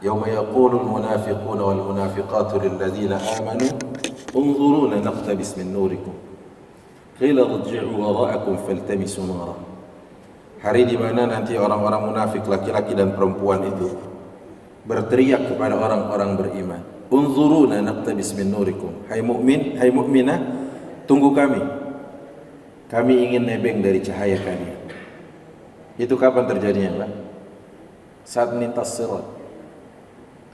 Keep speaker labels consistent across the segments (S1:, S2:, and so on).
S1: Yauma yaqulul munafiquna wal munafiqatu lil ladzina amanu unzuruna naqtabis min nurikum qila irji'u wara'akum faltamisu nura. Hari di mana nanti orang-orang munafik laki-laki dan perempuan itu berteriak kepada orang-orang beriman, unzuruna naqtabis min nurikum. Hai mukmin, hai mukminah, tunggu kami. Kami ingin nebeng dari cahaya kalian. Itu kapan terjadinya, Pak? Saat melintas sirat.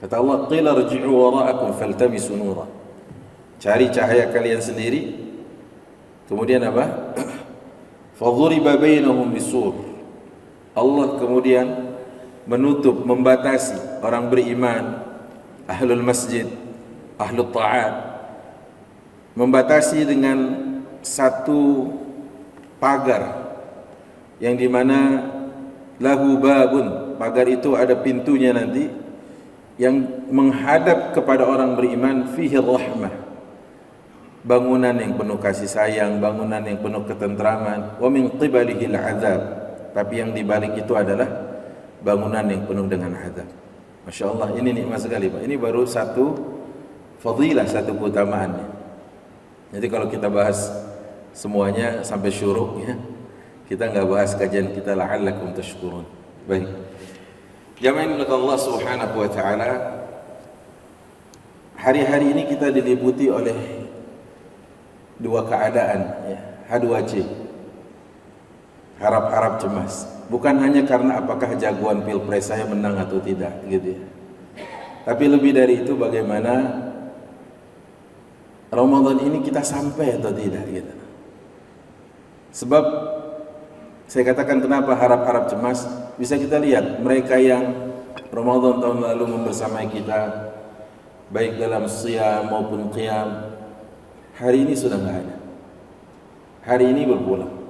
S1: Kata Allah, qila irji'u wara'akum faltamisu nura. Cari cahaya kalian sendiri. Kemudian apa? Fadhuriba bainahum bisur. Allah kemudian menutup, membatasi orang beriman, ahlul masjid, ahlul ta'at, membatasi dengan satu pagar yang dimana lahu babun, pagar itu ada pintunya nanti yang menghadap kepada orang beriman, fihi rahmah, bangunan yang penuh kasih sayang, bangunan yang penuh ketentraman, wa min qibalihi al-'adzab, tapi yang dibalik itu adalah bangunan yang penuh dengan azab. Masya Allah, ini nikmat sekali, Pak. Ini baru satu fadilah, satu keutamaannya. Jadi kalau kita bahas semuanya sampai syuruk, ya, kita nggak bahas kajian kita la'allakum tashkurun. Baik, jamaah oleh Allah Subhanahu wa taala, hari-hari ini kita diliputi oleh dua keadaan, ya, H2C, harap-harap cemas. Bukan hanya karena apakah jagoan pilpres saya menang atau tidak, gitu ya. Tapi lebih dari itu, bagaimana Ramadan ini kita sampai atau tidak, gitu. Sebab saya katakan kenapa harap-harap cemas, bisa kita lihat mereka yang Ramadan tahun lalu membersamai kita, baik dalam siyam maupun qiyam, hari ini sudah nggak ada. Hari ini berpulang.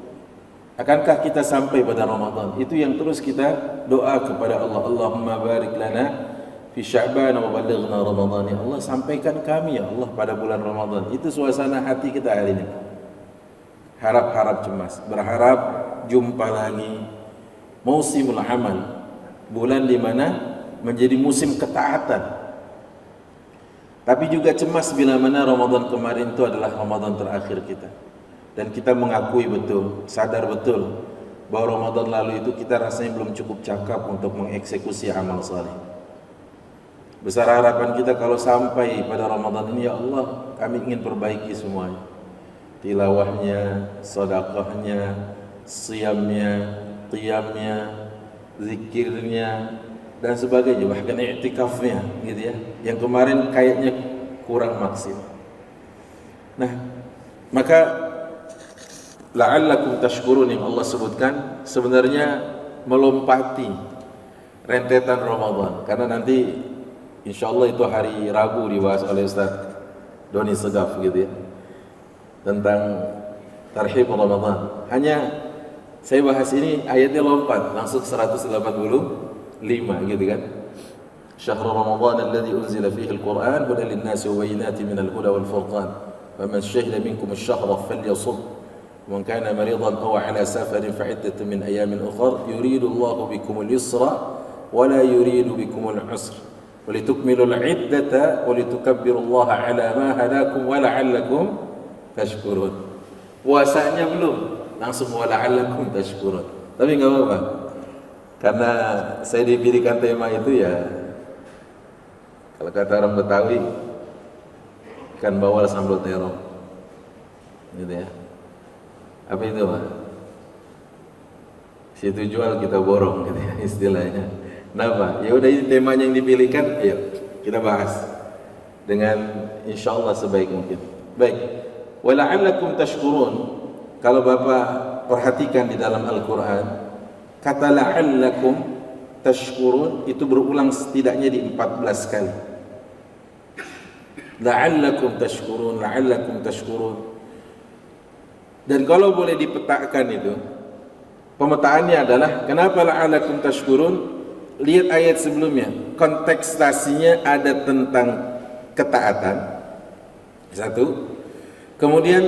S1: Akankah kita sampai pada Ramadan? Itu yang terus kita doa kepada Allah. Allahumma barik lana fi Sya'ban wa ballighna Ramadan. Ya Allah, sampaikan kami ya Allah pada bulan Ramadan. Itu suasana hati kita hari ini. Harap-harap cemas, berharap jumpa lagi musimul amal, bulan di mana menjadi musim ketaatan. Tapi juga cemas bila mana Ramadan kemarin itu adalah Ramadan terakhir kita. Dan kita mengakui betul, sadar betul bahwa Ramadan lalu itu kita rasanya belum cukup cakap untuk mengeksekusi amal saleh. Besar harapan kita kalau sampai pada Ramadan ini, ya Allah, kami ingin perbaiki semuanya. Tilawahnya, sedekahnya, siyamnya, qiyamnya, zikirnya, dan sebagainya, bahkan i'tikafnya, gitu ya. Yang kemarin kayaknya kurang maksimal. Nah, maka la'allakum tashkurun yang Allah sebutkan sebenarnya melompati rentetan Ramadan, karena nanti insyaallah itu hari Rabu dibahas oleh Ustaz Doni Segaf, gitu ya, tentang tarhib Ramadan. Hanya saya bahas ini ayatnya lompat langsung 185, gitu kan. Syahrul Ramadan alladzi unzila fihi al-Qur'an hudan lin-nasi wa bayyinatin minal huda wal furqan faman shahida minkum ash-shahra falyasum ومن كان مريضا أو على سفر فعدة من أيام أخر يريد الله بكم اليسر ولا يريد بكم العسر ولتكملوا العدة ولتكبروا الله على ما هداكم ولعلكم تشكرون. Puasanya belum, langsung wala'allakum tashkurun. Tapi nggak apa-apa, karena saya diberikan tema itu, ya kalau kata orang Betawi, ikan bawal sambal terong, gitu ya. Apa itu, Pak? Situ jual kita borong, gitu ya, istilahnya. Kenapa? Ya udah, ini temanya yang dipilihkan, ayo kita bahas dengan insyaallah sebaik mungkin. Baik, wala'allakum tashkurun. Kalau Bapak perhatikan di dalam Al-Quran, kata la'allakum tashkurun itu berulang setidaknya di 14 kali. La'allakum tashkurun, la'allakum tashkurun. Dan kalau boleh dipetakan itu, pemetaannya adalah kenapa la'allakum tashkurun? Lihat ayat sebelumnya, kontekstasinya ada tentang ketaatan, satu. Kemudian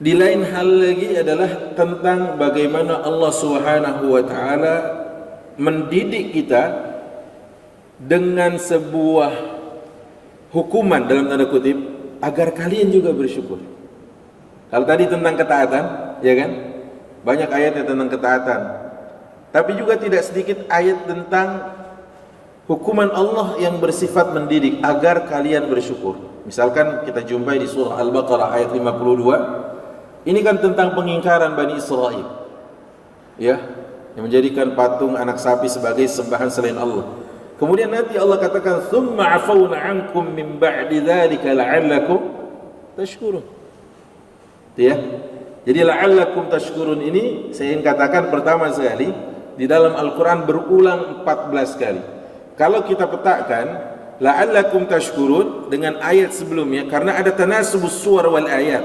S1: di lain hal lagi adalah tentang bagaimana Allah Subhanahu wa taala mendidik kita dengan sebuah hukuman dalam tanda kutip agar kalian juga bersyukur. Kalau tadi tentang ketaatan, ya kan? Banyak ayatnya tentang ketaatan. Tapi juga tidak sedikit ayat tentang hukuman Allah yang bersifat mendidik agar kalian bersyukur. Misalkan kita jumpai di surah Al-Baqarah ayat 52. Ini kan tentang pengingkaran Bani Israel. Ya, yang menjadikan patung anak sapi sebagai sembahan selain Allah. Kemudian nanti Allah katakan, "Tsumma 'afawna 'ankum min ba'di dzalika la'allakum tashkurun." Ya. Jadi la'allakum tashkurun ini saya ingin katakan pertama sekali di dalam Al-Qur'an berulang 14 kali. Kalau kita petakan la'allakum tashkurun dengan ayat sebelumnya, karena ada tanasubus suwar wal ayat,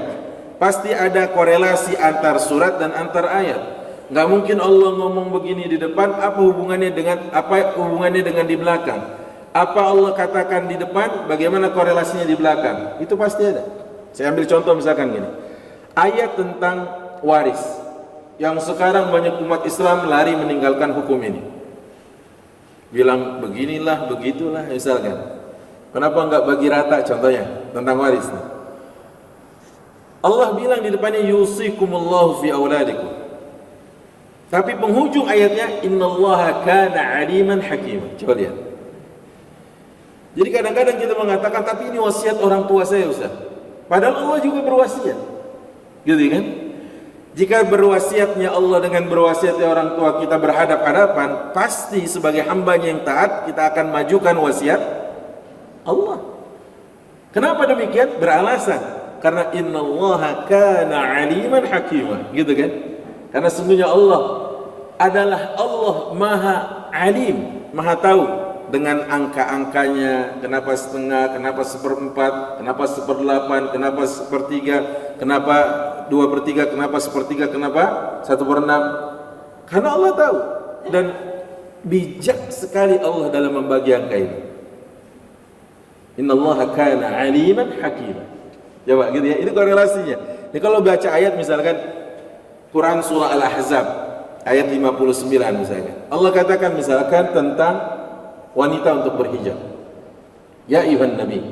S1: pasti ada korelasi antar surat dan antar ayat. Nggak mungkin Allah ngomong begini di depan, apa hubungannya dengan di belakang? Apa Allah katakan di depan, bagaimana korelasinya di belakang? Itu pasti ada. Saya ambil contoh misalkan gini, ayat tentang waris yang sekarang banyak umat Islam lari meninggalkan hukum ini, bilang beginilah begitulah misalkan. Kenapa enggak bagi rata contohnya tentang waris? Allah bilang di depannya yusikumullahu fi auladikum, tapi penghujung ayatnya innallaha kana aliman hakiman. Coba lihat. Jadi kadang-kadang kita mengatakan tapi ini wasiat orang tua saya Ustaz, padahal Allah juga berwasiat, gitu kan? Jika berwasiatnya Allah dengan berwasiatnya orang tua kita berhadap-hadapan, pasti sebagai hambanya yang taat kita akan majukan wasiat Allah. Kenapa demikian? Beralasan, karena innallaha kana aliman hakimah, gitu kan? Karena sesungguhnya Allah adalah Allah maha alim, maha tahu dengan angka-angkanya, kenapa setengah, kenapa seperempat, kenapa seperdelapan, kenapa sepertiga, kenapa 2/3, kenapa sepertiga, kenapa 1/6. Karena Allah tahu, dan bijak sekali Allah dalam membagi angka ini. Innallaha kana aliman hakimah. Coba gitu ya, ini korelasinya. Jadi kalau baca ayat misalkan Quran surah Al-Ahzab ayat 59 misalkan, Allah katakan misalkan tentang wanita untuk berhijab. Ya ayuhan nabi,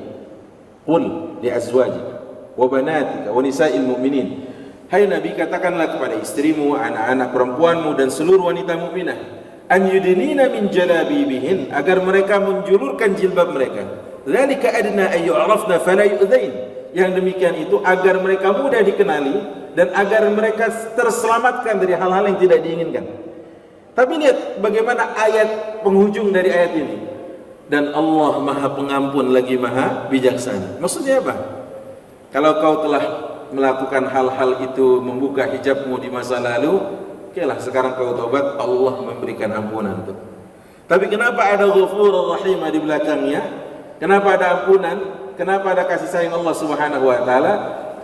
S1: qul li azwajika wa banatika wa nisa'il mu'minin. Hai Nabi, katakanlah kepada istrimu, anak-anak perempuanmu dan seluruh wanita mukminah, an yudnina min jalabibihin, agar mereka menjulurkan jilbab mereka. Dzalika adna ay yu'rafna fala yu'dzain. Yang demikian itu agar mereka mudah dikenali dan agar mereka terselamatkan dari hal-hal yang tidak diinginkan. Tapi lihat bagaimana ayat penghujung dari ayat ini. Dan Allah maha pengampun lagi maha bijaksana. Maksudnya apa? Kalau kau telah melakukan hal-hal itu, membuka hijabmu di masa lalu, okelah sekarang kau taubat, Allah memberikan ampunan itu. Tapi kenapa ada Ghafurur Rahim di belakangnya? Kenapa ada ampunan? Kenapa ada kasih sayang Allah Subhanahu wa taala?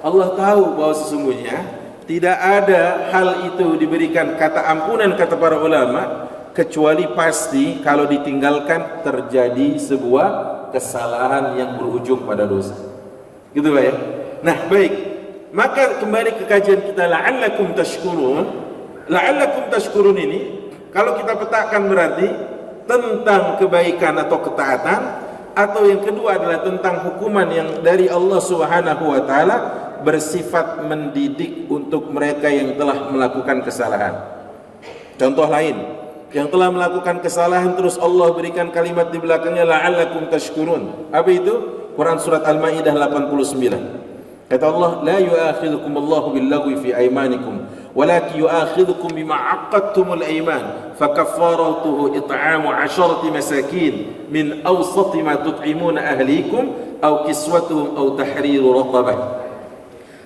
S1: Allah tahu bahwa sesungguhnya tidak ada hal itu diberikan kata ampunan, kata para ulama, kecuali pasti kalau ditinggalkan terjadi sebuah kesalahan yang berujung pada dosa. Gitu Pak ya? Nah, baik. Maka kembali ke kajian kita la'allakum tashkurun. La'allakum tashkurun ini kalau kita petakan berarti tentang kebaikan atau ketaatan, atau yang kedua adalah tentang hukuman yang dari Allah Subhanahu wa taala bersifat mendidik untuk mereka yang telah melakukan kesalahan. Contoh lain, yang telah melakukan kesalahan terus Allah berikan kalimat di belakangnya la'allakum tashkurun. Apa itu? Quran surat Al-Maidah 89. Kata Allah, la yu'akhidhukum Allahu bil-laghwi fi aymanikum, walakin yu'akhidhukum bima 'aqadtumul ayman, fakaffaratuhu it'amu 'asharati masakin min awsati ma tut'imuna ahlikum aw kiswatuhum aw tahriru raqabah.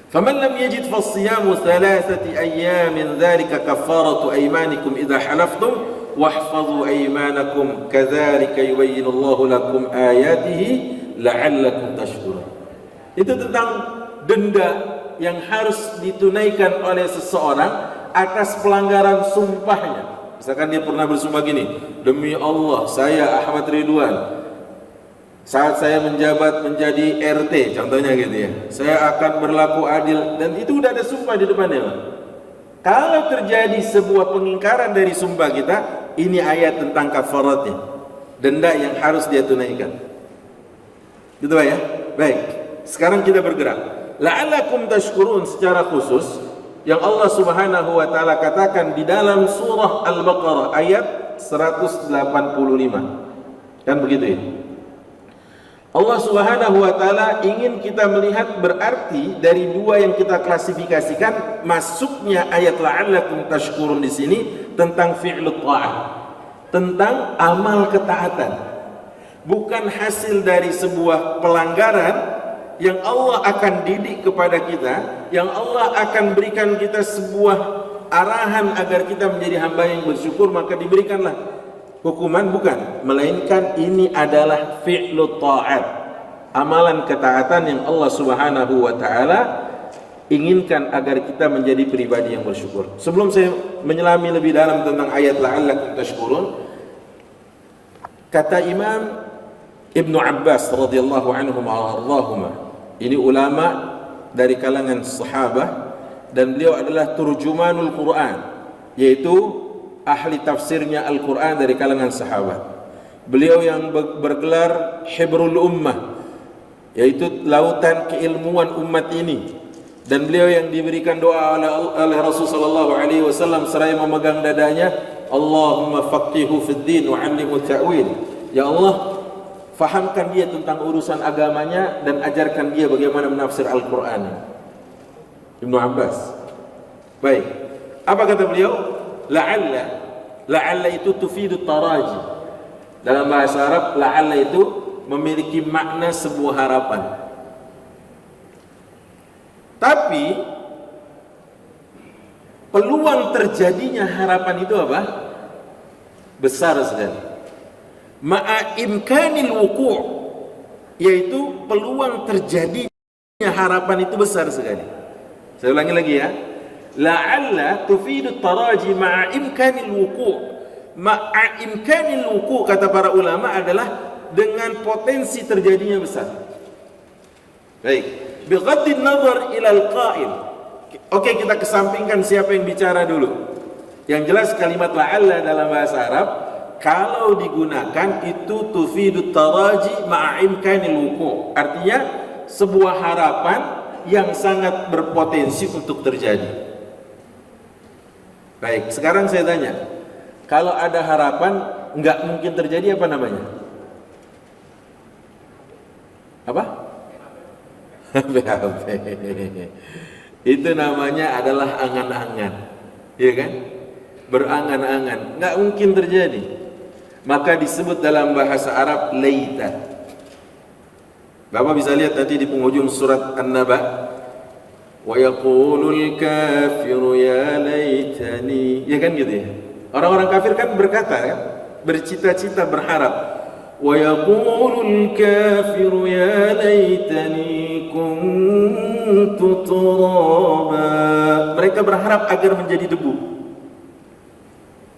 S1: Faman lam yajid fasiyamu 3 ayyamin dzalika kaffaratu aymanikum idza halaftum wahfadhu aymanakum kadzalika yubayyinu Allahu lakum ayatihi la'allakum tashkurun. Itu tentang denda yang harus ditunaikan oleh seseorang atas pelanggaran sumpahnya. Misalkan dia pernah bersumpah gini, demi Allah saya Ahmad Ridwan, saat saya menjabat menjadi RT contohnya gitu ya, saya akan berlaku adil, dan itu udah ada sumpah di depannya. Kalau terjadi sebuah pengingkaran dari sumpah kita, ini ayat tentang kafaratnya. denda yang harus dia tunaikan. Gitu ya. Baik. Sekarang kita bergerak. La'allakum tashkurun secara khusus yang Allah Subhanahu wa taala katakan di dalam surah Al-Baqarah ayat 185. Kan begitu ya? Allah Subhanahu wa taala ingin kita melihat berarti dari dua yang kita klasifikasikan masuknya ayat la'allakum tashkurun di sini tentang fi'lut ta'ah, tentang amal ketaatan. Bukan hasil dari sebuah pelanggaran yang Allah akan didik kepada kita, yang Allah akan berikan kita sebuah arahan agar kita menjadi hamba yang bersyukur maka diberikanlah hukuman, bukan, melainkan ini adalah fi'lut ta'at, amalan ketaatan yang Allah Subhanahu wa taala inginkan agar kita menjadi pribadi yang bersyukur. Sebelum saya menyelami lebih dalam tentang ayat la'allakum tashkurun, kata Imam Ibnu Abbas radhiyallahu anhu ma'allahuma, ini ulama dari kalangan sahabah dan beliau adalah turjumanul Quran, yaitu ahli tafsirnya Al-Quran dari kalangan sahabat. Beliau yang bergelar Hibrul Ummah, yaitu lautan keilmuan umat ini, dan beliau yang diberikan doa oleh Rasul sallallahu alaihi wasallam seraya memegang dadanya, Allahumma faqihu fid din wa 'allimhu ta'wil. Ya Allah, fahamkan dia tentang urusan agamanya dan ajarkan dia bagaimana menafsir Al-Quran. Ibnu Abbas. Baik. Apa kata beliau? La'alla itu tufidu taraji. Dalam bahasa Arab, la'alla itu memiliki makna sebuah harapan. Tapi peluang terjadinya harapan itu apa? Besar sekali. Ma'a imkanil wuku', yaitu peluang terjadinya harapan itu besar sekali. Saya ulangi lagi ya. La'alla tufidu taraji ma'a imkanil wuku'. Ma'a imkanil wuku' kata para ulama adalah dengan potensi terjadinya besar. Baik, bighaddin nazar ilal qa'il. Oke, kita kesampingkan siapa yang bicara dulu. Yang jelas kalimat la'alla dalam bahasa Arab kalau digunakan itu tufidu taraji ma'a imkanil wuku'. Artinya sebuah harapan yang sangat berpotensi untuk terjadi. Baik, sekarang saya tanya, kalau ada harapan nggak mungkin terjadi, apa namanya? Apa? BAB. Itu namanya adalah angan-angan, ya kan? Berangan-angan, nggak mungkin terjadi. Maka disebut dalam bahasa Arab laita. Bapak bisa lihat nanti di penghujung surat An-Naba. Wa yaqulul kafiru ya laitani, ya kan gitu ya. Orang-orang kafir kan berkata kan, bercita-cita, berharap. Wa yaqulul kafiru ya laitani kuntu turaba. Mereka berharap agar menjadi debu.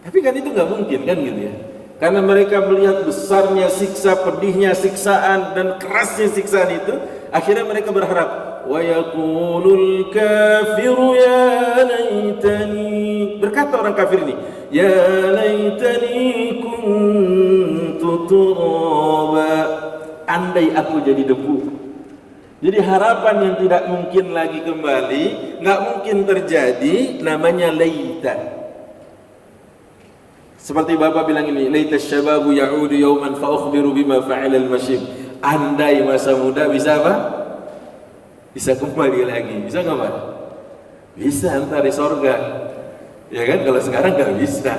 S1: Tapi kan itu nggak mungkin kan gitu ya. Karena mereka melihat besarnya siksa, pedihnya siksaan dan kerasnya siksaan itu, akhirnya mereka berharap. Wa yaqulul kafiru ya laitani, berkata orang kafir ini, ya laitani kuntu turaba, andai aku jadi debu. Jadi harapan yang tidak mungkin lagi kembali, nggak mungkin terjadi, namanya laita. Seperti Bapak bilang ini, laita syababu ya'udu yawman fa ukhbiru bima fa'ala al-masyib. Andai masa muda bisa apa? Bisa kembali lagi. Bisa nggak Pak? Bisa, entar di sorga. Ya kan? Kalau sekarang nggak bisa.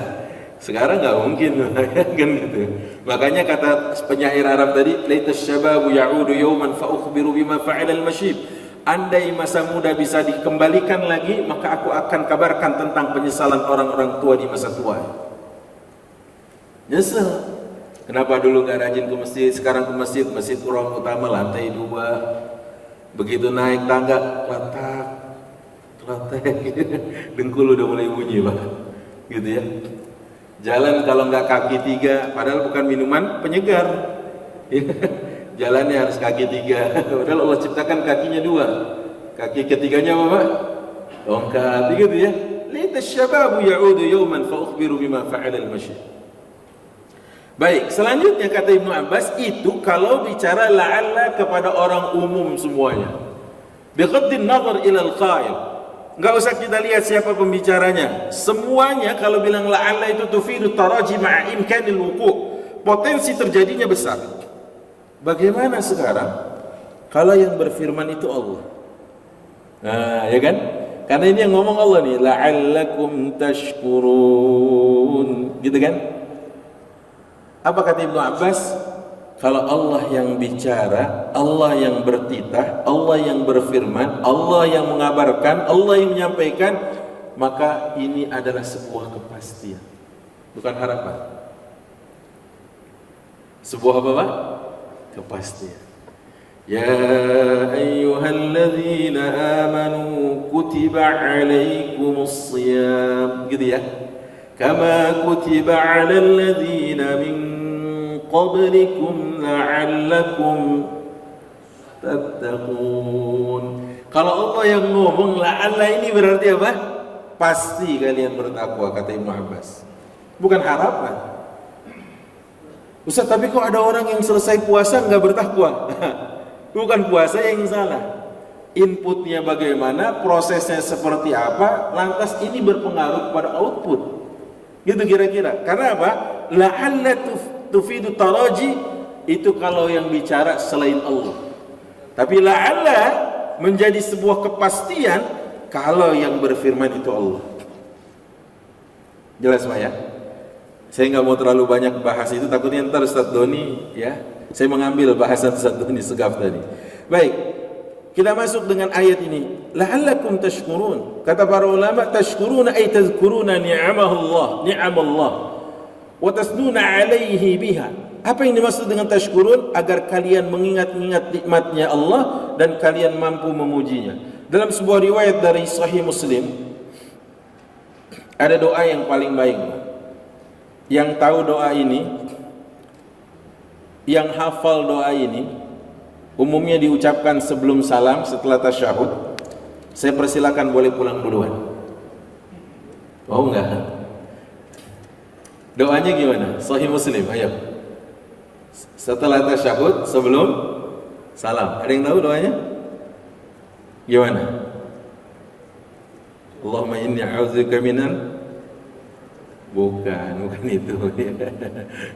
S1: Sekarang nggak mungkin, kan gitu. Makanya kata penyair Arab tadi, laita syababu ya'udu yawman fa ukhbiru bima fa'ala al-masyib. Andai masa muda bisa dikembalikan lagi, maka aku akan kabarkan tentang penyesalan orang-orang tua di masa tua. Nyesel. Kenapa dulu nggak rajin ke masjid? Sekarang ke masjid, masjid ruang utama lantai 2. Begitu naik tangga, klatek, dengkul udah mulai bunyi Pak, gitu ya. Jalan kalau nggak kaki 3, padahal bukan minuman penyegar, jalannya harus kaki 3, padahal Allah ciptakan kakinya 2, kaki ketiganya apa Pak? Tongkat, gitu ya. Laita syababu ya'udu yawman fa ukhbiru bima fa'ala al-masyib. Baik, selanjutnya kata Ibnu Abbas, itu kalau bicara la'alla kepada orang umum semuanya. Biqaddin nazar ilal qail. Enggak usah kita lihat siapa pembicaranya. Semuanya kalau bilang la'alla itu tufidu taraji ma'a imkanil wuqu'. Potensi terjadinya besar. Bagaimana sekarang kalau yang berfirman itu Allah? Nah, ya kan? Karena ini yang ngomong Allah nih, la'allakum tashkurun. Gitu kan? Apa kata Ibnu Abbas? Kalau Allah yang bicara, Allah yang bertitah, Allah yang berfirman, Allah yang mengabarkan, Allah yang menyampaikan, maka ini adalah sebuah kepastian, bukan harapan. Sebuah apa, Pak? Kepastian. Ya ayyuhalladzina amanu kutiba alaikumus shiyam, gitu ya. Kama kutiba alal ladzina min qablikum la'allakum tattaqun. Kalau Allah yang ngomong la'alla ini berarti apa? Pasti kalian bertakwa, kata Ibnu Abbas. Bukan harapan. Ustaz, tapi kok ada orang yang selesai puasa nggak bertakwa? Bukan puasa yang salah. Inputnya bagaimana, prosesnya seperti apa, lantas ini berpengaruh pada output. Gitu kira-kira. Karena apa? La'alla tufidu taraji, itu kalau yang bicara selain Allah. Tapi la'alla menjadi sebuah kepastian kalau yang berfirman itu Allah. Jelas Pak ya? Saya nggak mau terlalu banyak bahas itu, takutnya ntar Ustaz Doni ya, saya mengambil bahasan Ustaz Doni Segaf tadi. Baik, kita masuk dengan ayat ini. La'allakum tashkurun. Kata para ulama, tashkuruna ay tadhkuruna ni'amallah wa tasnuna alaihi biha. Apa yang dimaksud dengan tashkurun? Agar kalian mengingat-ingat nikmatnya Allah dan kalian mampu memujinya. Dalam sebuah riwayat dari Sahih Muslim, ada doa yang paling baik. Yang tahu doa ini, yang hafal doa ini, umumnya diucapkan sebelum salam, setelah tasyahud. Saya persilakan boleh pulang duluan. Oh enggak? Doanya gimana? Sahih Muslim, ayo. Setelah tasyahud, sebelum salam. Ada yang tahu doanya? Gimana? Allahumma inni a'udzubika minan. Bukan itu.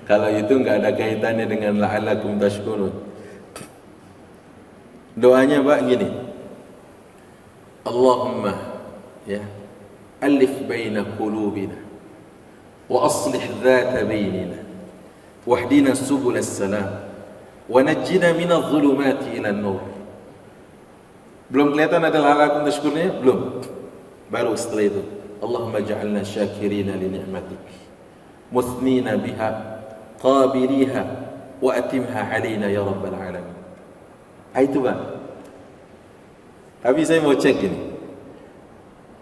S1: Kalau itu enggak ada kaitannya dengan la'allakum tashkurun. Doanya Pak gini. Allahumma ya, alif baina qulubina wa aslih dhata bainina wahdina subul salam wa najjina minadh dhulumati ila nur. Belum kelihatan ada la'allakum tashkurunnya? Belum. Baru setelah itu, Allahumma ja'alna syakirina li ni'matik muthnina biha qabiriha wa atimha alaina ya rabbal alamin. Itu Pak. Tapi saya mau cek ini.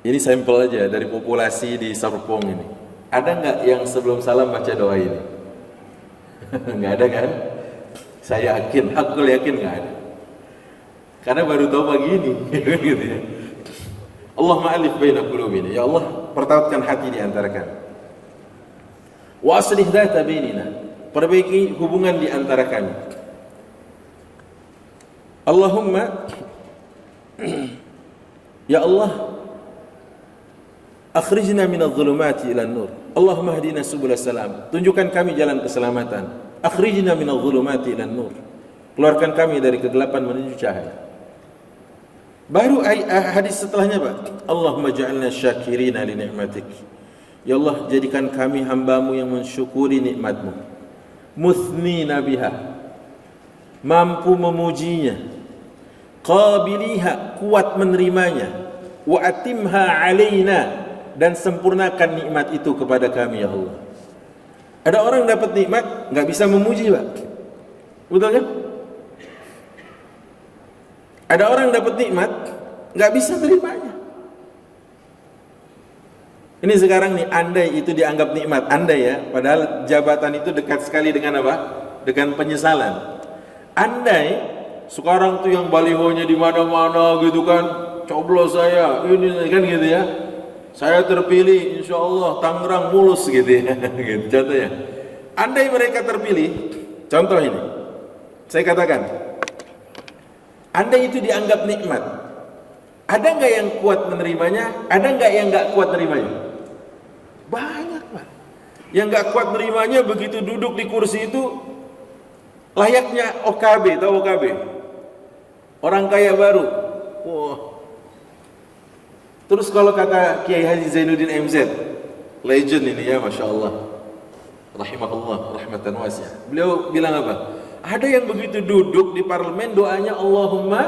S1: Ini sampel aja dari populasi di Serpong ini. Ada nggak yang sebelum salam baca doa ini? Nggak ada kan? Saya yakin, aku yakin nggak ada. Karena baru tahu pagi ini, gitu ya. Allahumma alif baina qulubina, ya Allah pertautkan hati di antara kami. Wa aslih dhata bainina, perbaiki hubungan di antara kami. Allahumma ya Allah akhrijna minadh dhulumati ila nur. Allahumma hdina subul salam, tunjukkan kami jalan keselamatan. Akhrijna minadh dhulumati ila nur, keluarkan kami dari kegelapan menuju cahaya. Baru hadis setelahnya Pak, Allahumma ja'alna syakirina li ni'matik. Ya Allah, jadikan kami hambamu yang mensyukuri nikmatmu. Muthnina biha, mampu memujinya. Qabiliha, kuat menerimanya. Wa atimha alaina, dan sempurnakan nikmat itu kepada kami ya Allah. Ada orang dapat nikmat nggak bisa memuji Pak, betul kan? Ada orang dapat nikmat nggak bisa terimanya. Ini sekarang nih, andai itu dianggap nikmat, andai ya, padahal jabatan itu dekat sekali dengan apa? Dengan penyesalan. Andai sekarang tuh yang balihonya di mana-mana gitu kan, coblos saya, ini kan gitu ya. Saya terpilih, insya Allah Tangerang mulus gitu ya, gitu contohnya. Andai mereka terpilih, contoh ini, saya katakan, andai itu dianggap nikmat, ada nggak yang kuat menerimanya? Ada nggak yang nggak kuat menerimanya? Banyak, Pak. Yang nggak kuat menerimanya begitu duduk di kursi itu layaknya OKB, tahu OKB? Orang kaya baru. Wah. Terus kalau kata Kiai Haji Zainuddin MZ, legend ini ya, Masya Allah, rahimahullah, rahmatan wasi'ah. Beliau bilang apa? Ada yang begitu duduk di parlemen doanya Allahumma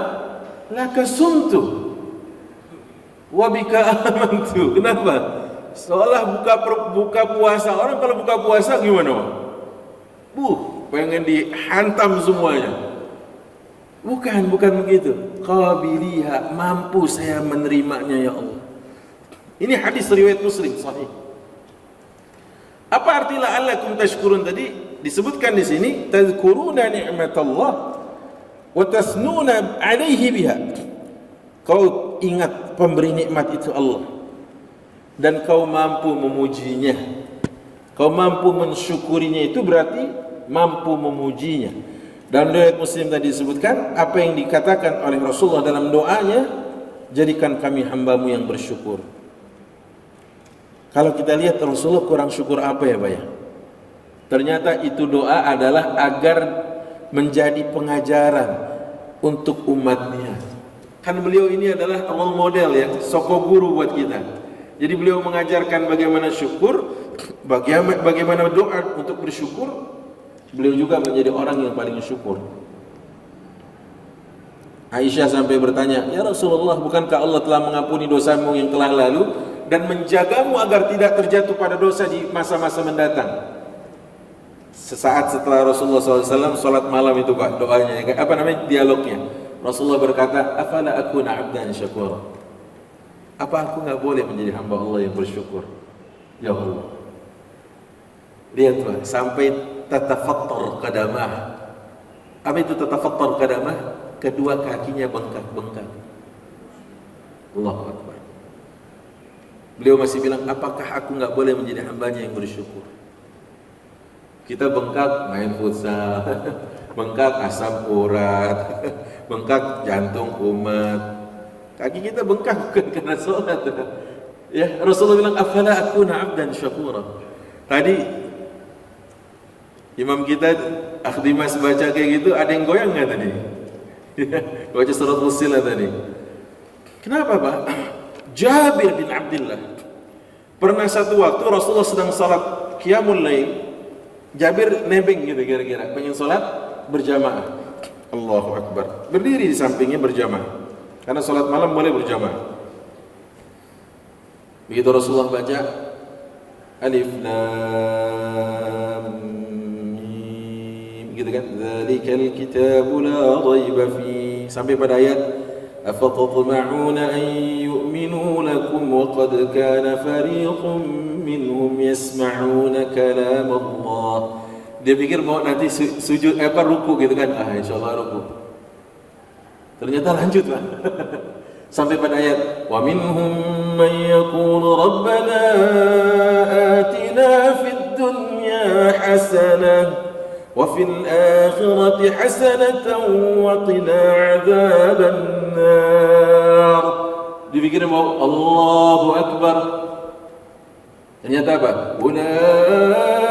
S1: laka sumtu wa bika amantu. Kenapa? Seolah buka puasa. Orang kalau buka puasa gimana? Pengen dihantam semuanya. Bukan begitu. Qabiliha, mampu saya menerimanya ya Allah. Ini hadis riwayat Muslim sahih. Apa arti la'allakum tashkurun tadi? Disebutkan di sini, tadhkuruna ni'matallah wa tasnuna 'alaihi biha. Kau ingat pemberi nikmat itu Allah dan kau mampu memujinya. Kau mampu mensyukurinya, itu berarti mampu memujinya. Dan riwayat Muslim tadi disebutkan apa yang dikatakan oleh Rasulullah dalam doanya, jadikan kami hambamu yang bersyukur. Kalau kita lihat Rasulullah kurang syukur apa ya Pak ya? Ternyata itu doa adalah agar menjadi pengajaran untuk umatnya. Kan beliau ini adalah role model ya, soko guru buat kita. Jadi beliau mengajarkan bagaimana syukur, bagaimana doa untuk bersyukur. Beliau juga menjadi orang yang paling syukur. Aisyah sampai bertanya, ya Rasulullah, bukankah Allah telah mengampuni dosamu yang telah lalu dan menjagamu agar tidak terjatuh pada dosa di masa-masa mendatang? Sesaat setelah Rasulullah SAW sholat malam itu Pak, doanya, apa namanya, dialognya, Rasulullah berkata, afala akuna abdan syakura. Apa aku nggak boleh menjadi hamba Allah yang bersyukur? Ya Allah. Lihat Pak, sampai tatafattar qadamah. Apa itu tatafattar qadamah? Kedua kakinya bengkak-bengkak. Allahu Akbar. Beliau masih bilang, apakah aku nggak boleh menjadi hambanya yang bersyukur? Kita bengkak main futsal, bengkak asam urat, bengkak jantung kumat. Kaki kita bengkak bukan karena sholat. Ya, Rasulullah bilang, afala akuna abdan syakura. Tadi imam kita Akhdimas baca kayak gitu, ada yang goyang nggak tadi? Baca surat Fussilat tadi. Kenapa Pak? Jabir bin Abdullah pernah satu waktu Rasulullah sedang salat qiyamul lail, Jabir nebeng gitu kira-kira, pengen salat berjamaah. Allahu Akbar. Berdiri di sampingnya berjamaah. Karena salat malam boleh berjamaah. Begitu Rasulullah baca Alif Lam Mim, gitu kan? Dzalikal kitabu la raiba fi, sampai pada ayat afatatma'una an yu'minu lakum wa qad kana fariqun minhum yasma'una kalam Allah. Dia pikir mau nanti sujud ruku gitu kan, insyaallah ruku. Ternyata lanjut Pak. Sampai pada ayat wa minhum man yaqulu rabbana atina fid dunya hasanah wa fil akhirati hasanatan wa qina adzaban nar. Dipikir mau Allahu Akbar. Ternyata apa? Ulaika.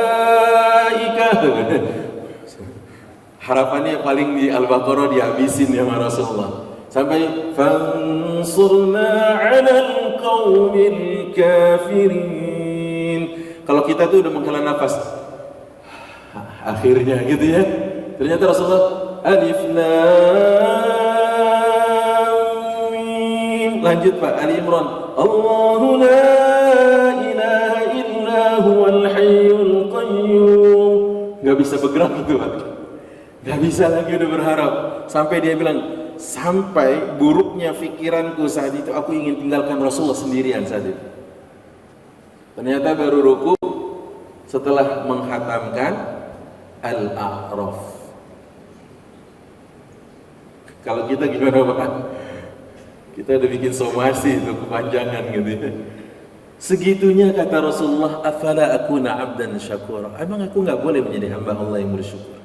S1: Harapannya paling di Al-Baqarah dihabisin ya Rasulullah. Sampai fansurna 'alal qaumil kafirin. Kalau kita tuh udah menghela nafas, akhirnya gitu ya. Ternyata Rasulullah Alif Lam Mim. Lanjut Pak, Ali Imran. Allahu la ilaha illa huwal hayyul qayyum. Gak bisa bergerak gitu Pak. Gak bisa lagi udah berharap. Sampai dia bilang, sampai buruknya pikiranku saat itu, aku ingin tinggalkan Rasulullah sendirian saat itu. Ternyata baru ruku setelah menghatamkan Al-A'raf. Kalau kita gimana Pak? Kita udah bikin somasi itu kepanjangan gitu ya. Segitunya kata Rasulullah, afala akuna abdan syakura. Emang aku nggak boleh menjadi hamba Allah yang bersyukur?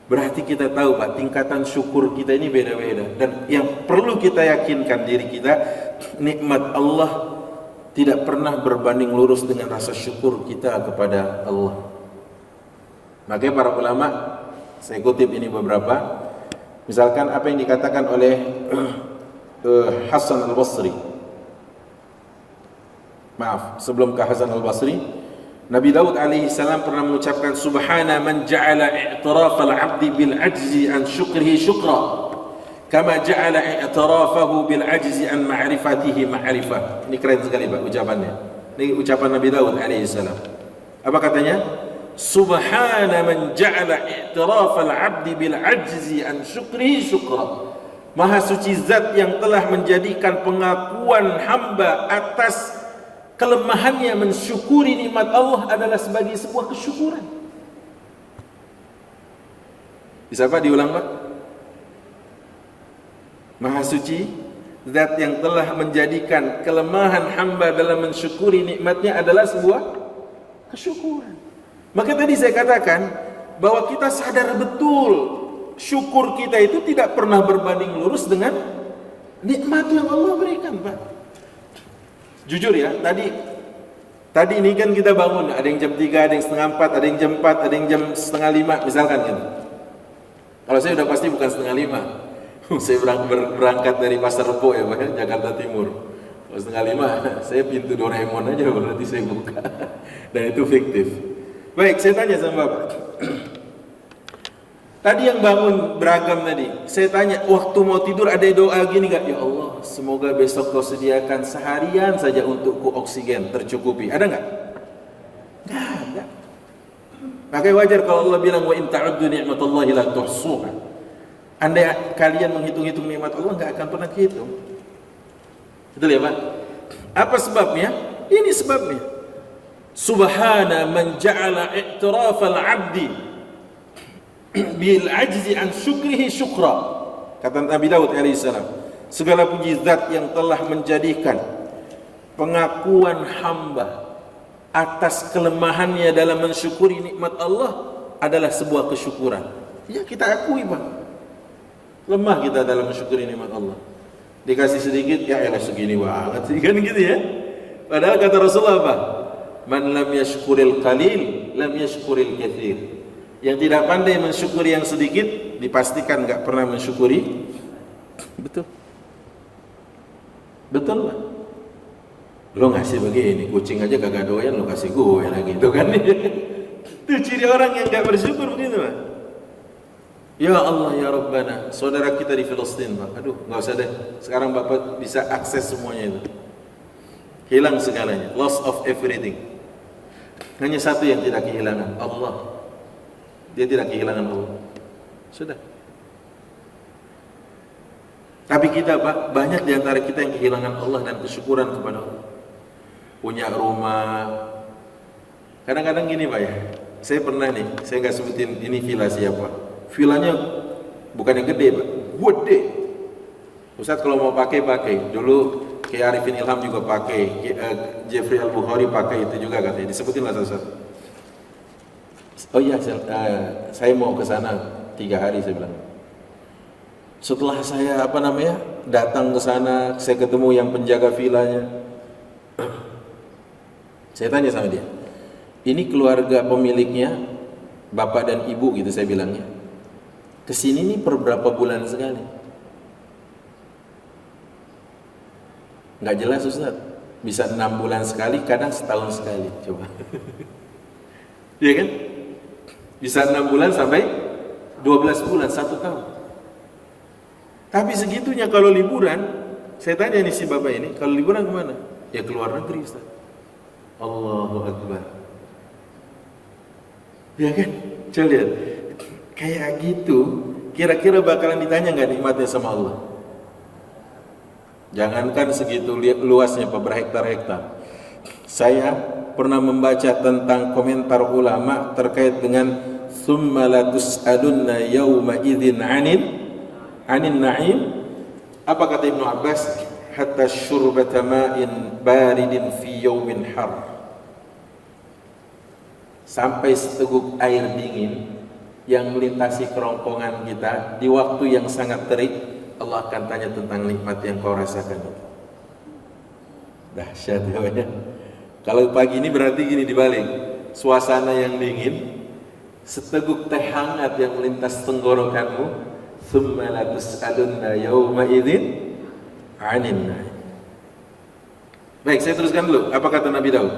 S1: Berarti kita tahu Pak, tingkatan syukur kita ini beda-beda. Dan yang perlu kita yakinkan diri kita, nikmat Allah tidak pernah berbanding lurus dengan rasa syukur kita kepada Allah. Makanya para ulama, saya kutip ini beberapa, misalkan apa yang dikatakan oleh Hasan al-Basri. Maaf, sebelum ke Hasan al-Basri, Nabi Daud alaihi salam pernah mengucapkan subhana man ja'ala i'tiraf al-'abdi bil 'ajzi an syukrihi syukra kama ja'ala i'tirafahu bil 'ajzi an ma'rifatihi ma'rifah. Ini keren sekali Pak ucapannya. Ini ucapan Nabi Daud alaihi salam. Apa katanya? Subhana man ja'ala i'tiraf al-'abdi bil 'ajzi an syukrihi syukra. Maha suci zat yang telah menjadikan pengakuan hamba atas kelemahannya mensyukuri nikmat Allah adalah sebagai sebuah kesyukuran. Bisa Pak diulang Pak? Maha suci zat yang telah menjadikan kelemahan hamba dalam mensyukuri nikmatnya adalah sebuah kesyukuran. Maka tadi saya katakan bahwa kita sadar betul syukur kita itu tidak pernah berbanding lurus dengan nikmat yang Allah berikan Pak. Jujur ya, tadi ini kan kita bangun, ada yang jam 3, ada yang setengah 4, ada yang jam 4, ada yang jam setengah 5, misalkan gitu. Kalau saya udah pasti bukan setengah 5. Saya berangkat dari Pasar Rebo ya Pak, Jakarta Timur. Kalau setengah 5, saya pintu Doraemon aja berarti saya buka. Dan itu fiktif. Baik, saya tanya sama Bapak. Tadi yang bangun beragam tadi, saya tanya, waktu mau tidur ada doa gini gak? Ya Allah, semoga besok kau sediakan seharian saja untukku oksigen tercukupi. Ada gak? Gak ada. Makanya wajar kalau Allah bilang, wa in ta'uddu ni'matallahi la tuhsuha. Andai kalian menghitung-hitung nikmat Allah, gak akan pernah dihitung. Betul ya Pak? Apa sebabnya? Ini sebabnya. Subhana man ja'ala i'tirafal 'abdi bil ajzi an syukrihi syukra. Kata Nabi Daud alaihissalam, segala puji zat yang telah menjadikan pengakuan hamba atas kelemahannya dalam mensyukuri nikmat Allah adalah sebuah kesyukuran. Ya kita akui Pak, lemah kita dalam mensyukuri nikmat Allah. Dikasih sedikit, ya elah segini banget sih kan gitu ya. Padahal kata Rasulullah apa? Man lam yashkuril qalil lam yashkuril katsir. Yang tidak pandai mensyukuri yang sedikit dipastikan enggak pernah mensyukuri. Betul. Betul Pak. Lo ngasih begini, kucing aja kagak doyan, lo kasih gue lagi itu kan. Itu ciri orang yang enggak bersyukur begitu Pak. Ya Allah ya Rabbana, saudara kita di Filistin Pak. Aduh, enggak usah deh. Sekarang Bapak bisa akses semuanya itu. Hilang segalanya, loss of everything. Hanya satu yang tidak kehilangan, Allah. Dia tidak kehilangan Allah. Sudah. Tapi kita Pak, banyak di antara kita yang kehilangan Allah dan kesyukuran kepada Allah. Punya rumah. Kadang-kadang gini Pak ya, saya pernah nih, saya nggak sebutin ini villa siapa. Villanya bukan yang gede Pak, gede. Ustaz kalau mau pakai. Dulu kayak Arifin Ilham juga pakai, Jeffrey Al-Bukhari pakai itu juga katanya. Disebutin lah satu-satu. Oh iya, saya mau ke sana 3 hari saya bilang. Setelah saya datang ke sana, saya ketemu yang penjaga villanya. Saya tanya sama dia, ini keluarga pemiliknya, bapak dan ibu gitu saya bilangnya. Kesini nih per berapa bulan sekali? Nggak jelas Ustaz. Bisa 6 bulan sekali, kadang setahun sekali. Coba. Iya kan? Bisa 6 bulan sampai 12 bulan, 1 tahun. Tapi segitunya kalau liburan, saya tanya nih si bapak ini, kalau liburan kemana? Ya keluar negeri Ustaz. Allahu Akbar. Ya kan? Coba lihat. Kayak gitu, kira-kira bakalan ditanya nggak nikmatnya sama Allah? Jangankan segitu luasnya berhektar-hektar. Saya pernah membaca tentang komentar ulama terkait dengan summa la tus'alunna yawma idzin 'anin na'im. Apa kata Ibnu Abbas? hatta syurbata ma'in baridin fi yawmin har. Sampai seteguk air dingin yang melintasi kerongkongan kita di waktu yang sangat terik, Allah akan tanya tentang nikmat yang kau rasakan itu. Dahsyat ya. Kalau pagi ini berarti gini dibalik, suasana yang dingin, seteguk teh hangat yang melintas tenggorokanmu, thumma la tus'alunna yawma idzin 'anin na'im. Baik, saya teruskan dulu. Apa kata Nabi Daud?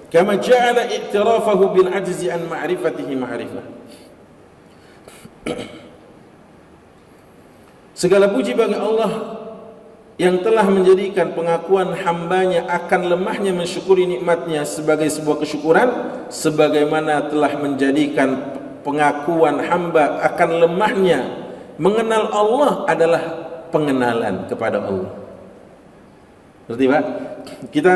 S1: Kama ja'ala i'tirafahu bil ajzi an ma'rifatihi ma'rifah. Segala puji bagi Allah yang telah menjadikan pengakuan hambanya akan lemahnya mensyukuri nikmatnya sebagai sebuah kesyukuran, sebagaimana telah menjadikan pengakuan hamba akan lemahnya mengenal Allah adalah pengenalan kepada Allah. Berarti Pak, kita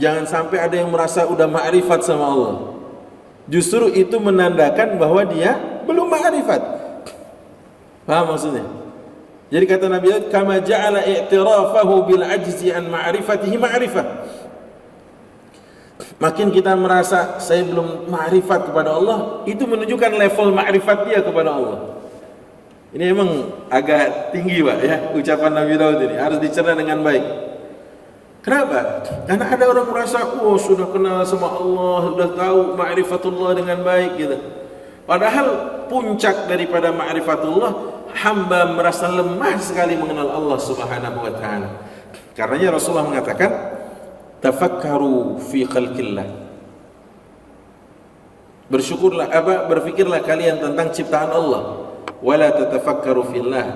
S1: jangan sampai ada yang merasa udah ma'rifat sama Allah. Justru itu menandakan bahwa dia belum ma'rifat. Paham maksudnya? Jadi kata Nabi Daud, kama ja'ala i'tirafahu bil ajzi an ma'rifatihi ma'rifah. Makin kita merasa saya belum ma'rifat kepada Allah, itu menunjukkan level ma'rifat dia kepada Allah. Ini memang agak tinggi Pak ya, ucapan Nabi Daud ini harus dicerna dengan baik. Kenapa? Karena ada orang merasa, oh sudah kenal sama Allah, sudah tahu ma'rifatullah dengan baik gitu. Padahal puncak daripada ma'rifatullah, hamba merasa lemah sekali mengenal Allah Subhanahu wa taala. Karenanya Rasulullah mengatakan, tafakkaru fi khalqillah. Berfikirlah kalian tentang ciptaan Allah. Wala tatafakkaru fillah.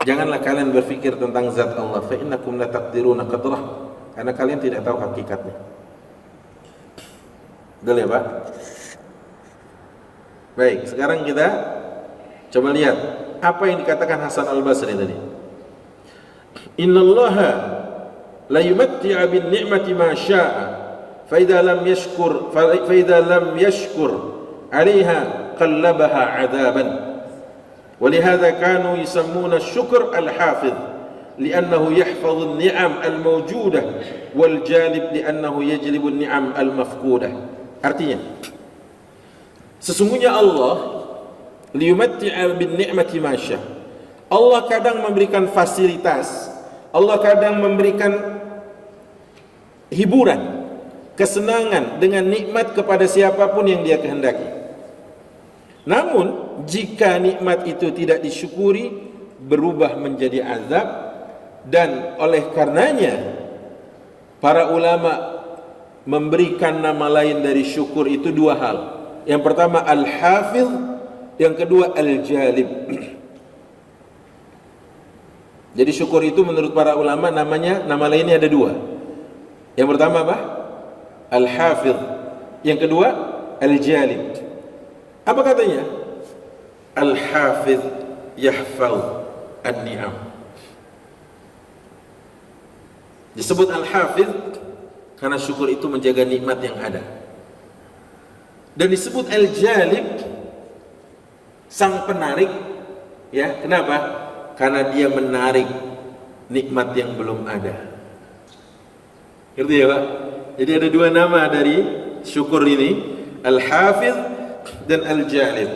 S1: Janganlah kalian berfikir tentang zat Allah. Fa innakum la taqdiruna qadrah. Karena kalian tidak tahu hakikatnya. Betul ya Pak? Baik, sekarang kita coba lihat apa yang dikatakan Hasan Al-Basri tadi. Innallaha la yumatti'u bin ni'mati ma syaa fa idza lam yashkur 'alayha qallabaha 'adaban. ولهذا كانوا يسمون الشكر الحافظ لأنه يحفظ النعم الموجودة والجالب لأنه يجلب النعم المفقودة. Artinya, sesungguhnya Allah liyumatti'a bin ni'mati ma syaa. Allah kadang memberikan fasilitas, Allah kadang memberikan hiburan, kesenangan dengan nikmat kepada siapapun yang Dia kehendaki. Namun jika nikmat itu tidak disyukuri, berubah menjadi azab. Dan oleh karenanya para ulama memberikan nama lain dari syukur itu dua hal. Yang pertama al-hafiz, yang kedua al-jalib. Jadi syukur itu menurut para ulama nama lainnya ada dua. Yang pertama apa? Al-hafiz. Yang kedua al-jalib. Apa katanya? Al-hafiz yahfaz an-ni'am. Disebut al-hafiz karena syukur itu menjaga nikmat yang ada. Dan disebut al-jalib, sang penarik, ya. Kenapa? Karena dia menarik nikmat yang belum ada. Ngerti ya Pak? Jadi ada dua nama dari syukur ini, al-hafiz dan al-jalib.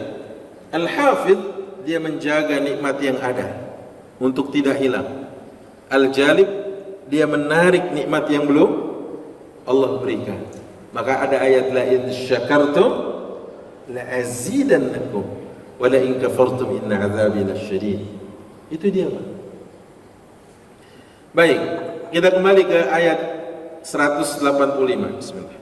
S1: Al-hafiz, dia menjaga nikmat yang ada untuk tidak hilang. Al-jalib, dia menarik nikmat yang belum Allah berikan. Maka ada ayat la in syakartum la azidannakum wa la in kafartum inna azabi lasyadid. Itu dia Pak. Baik, kita kembali ke ayat 185. Bismillah.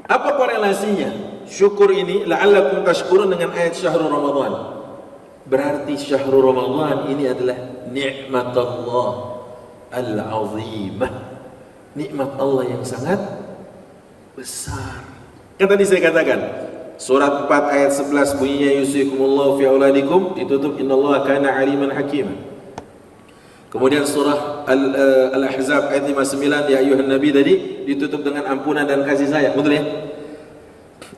S1: Apa korelasinya syukur ini la'allakum tashkurun dengan ayat syahrul Ramadan? Berarti syahrul Ramadan ini adalah nikmatullah al-azimah, nikmat Allah yang sangat besar. Kan tadi saya katakan surat 4 ayat 11 bunyinya yusikumullahu fi auladikum, ditutup innallaha kana aliman hakiman. Kemudian surah Al-Ahzab ayat 59 ya ayuhan nabi tadi ditutup dengan ampunan dan kasih sayang. Betul ya?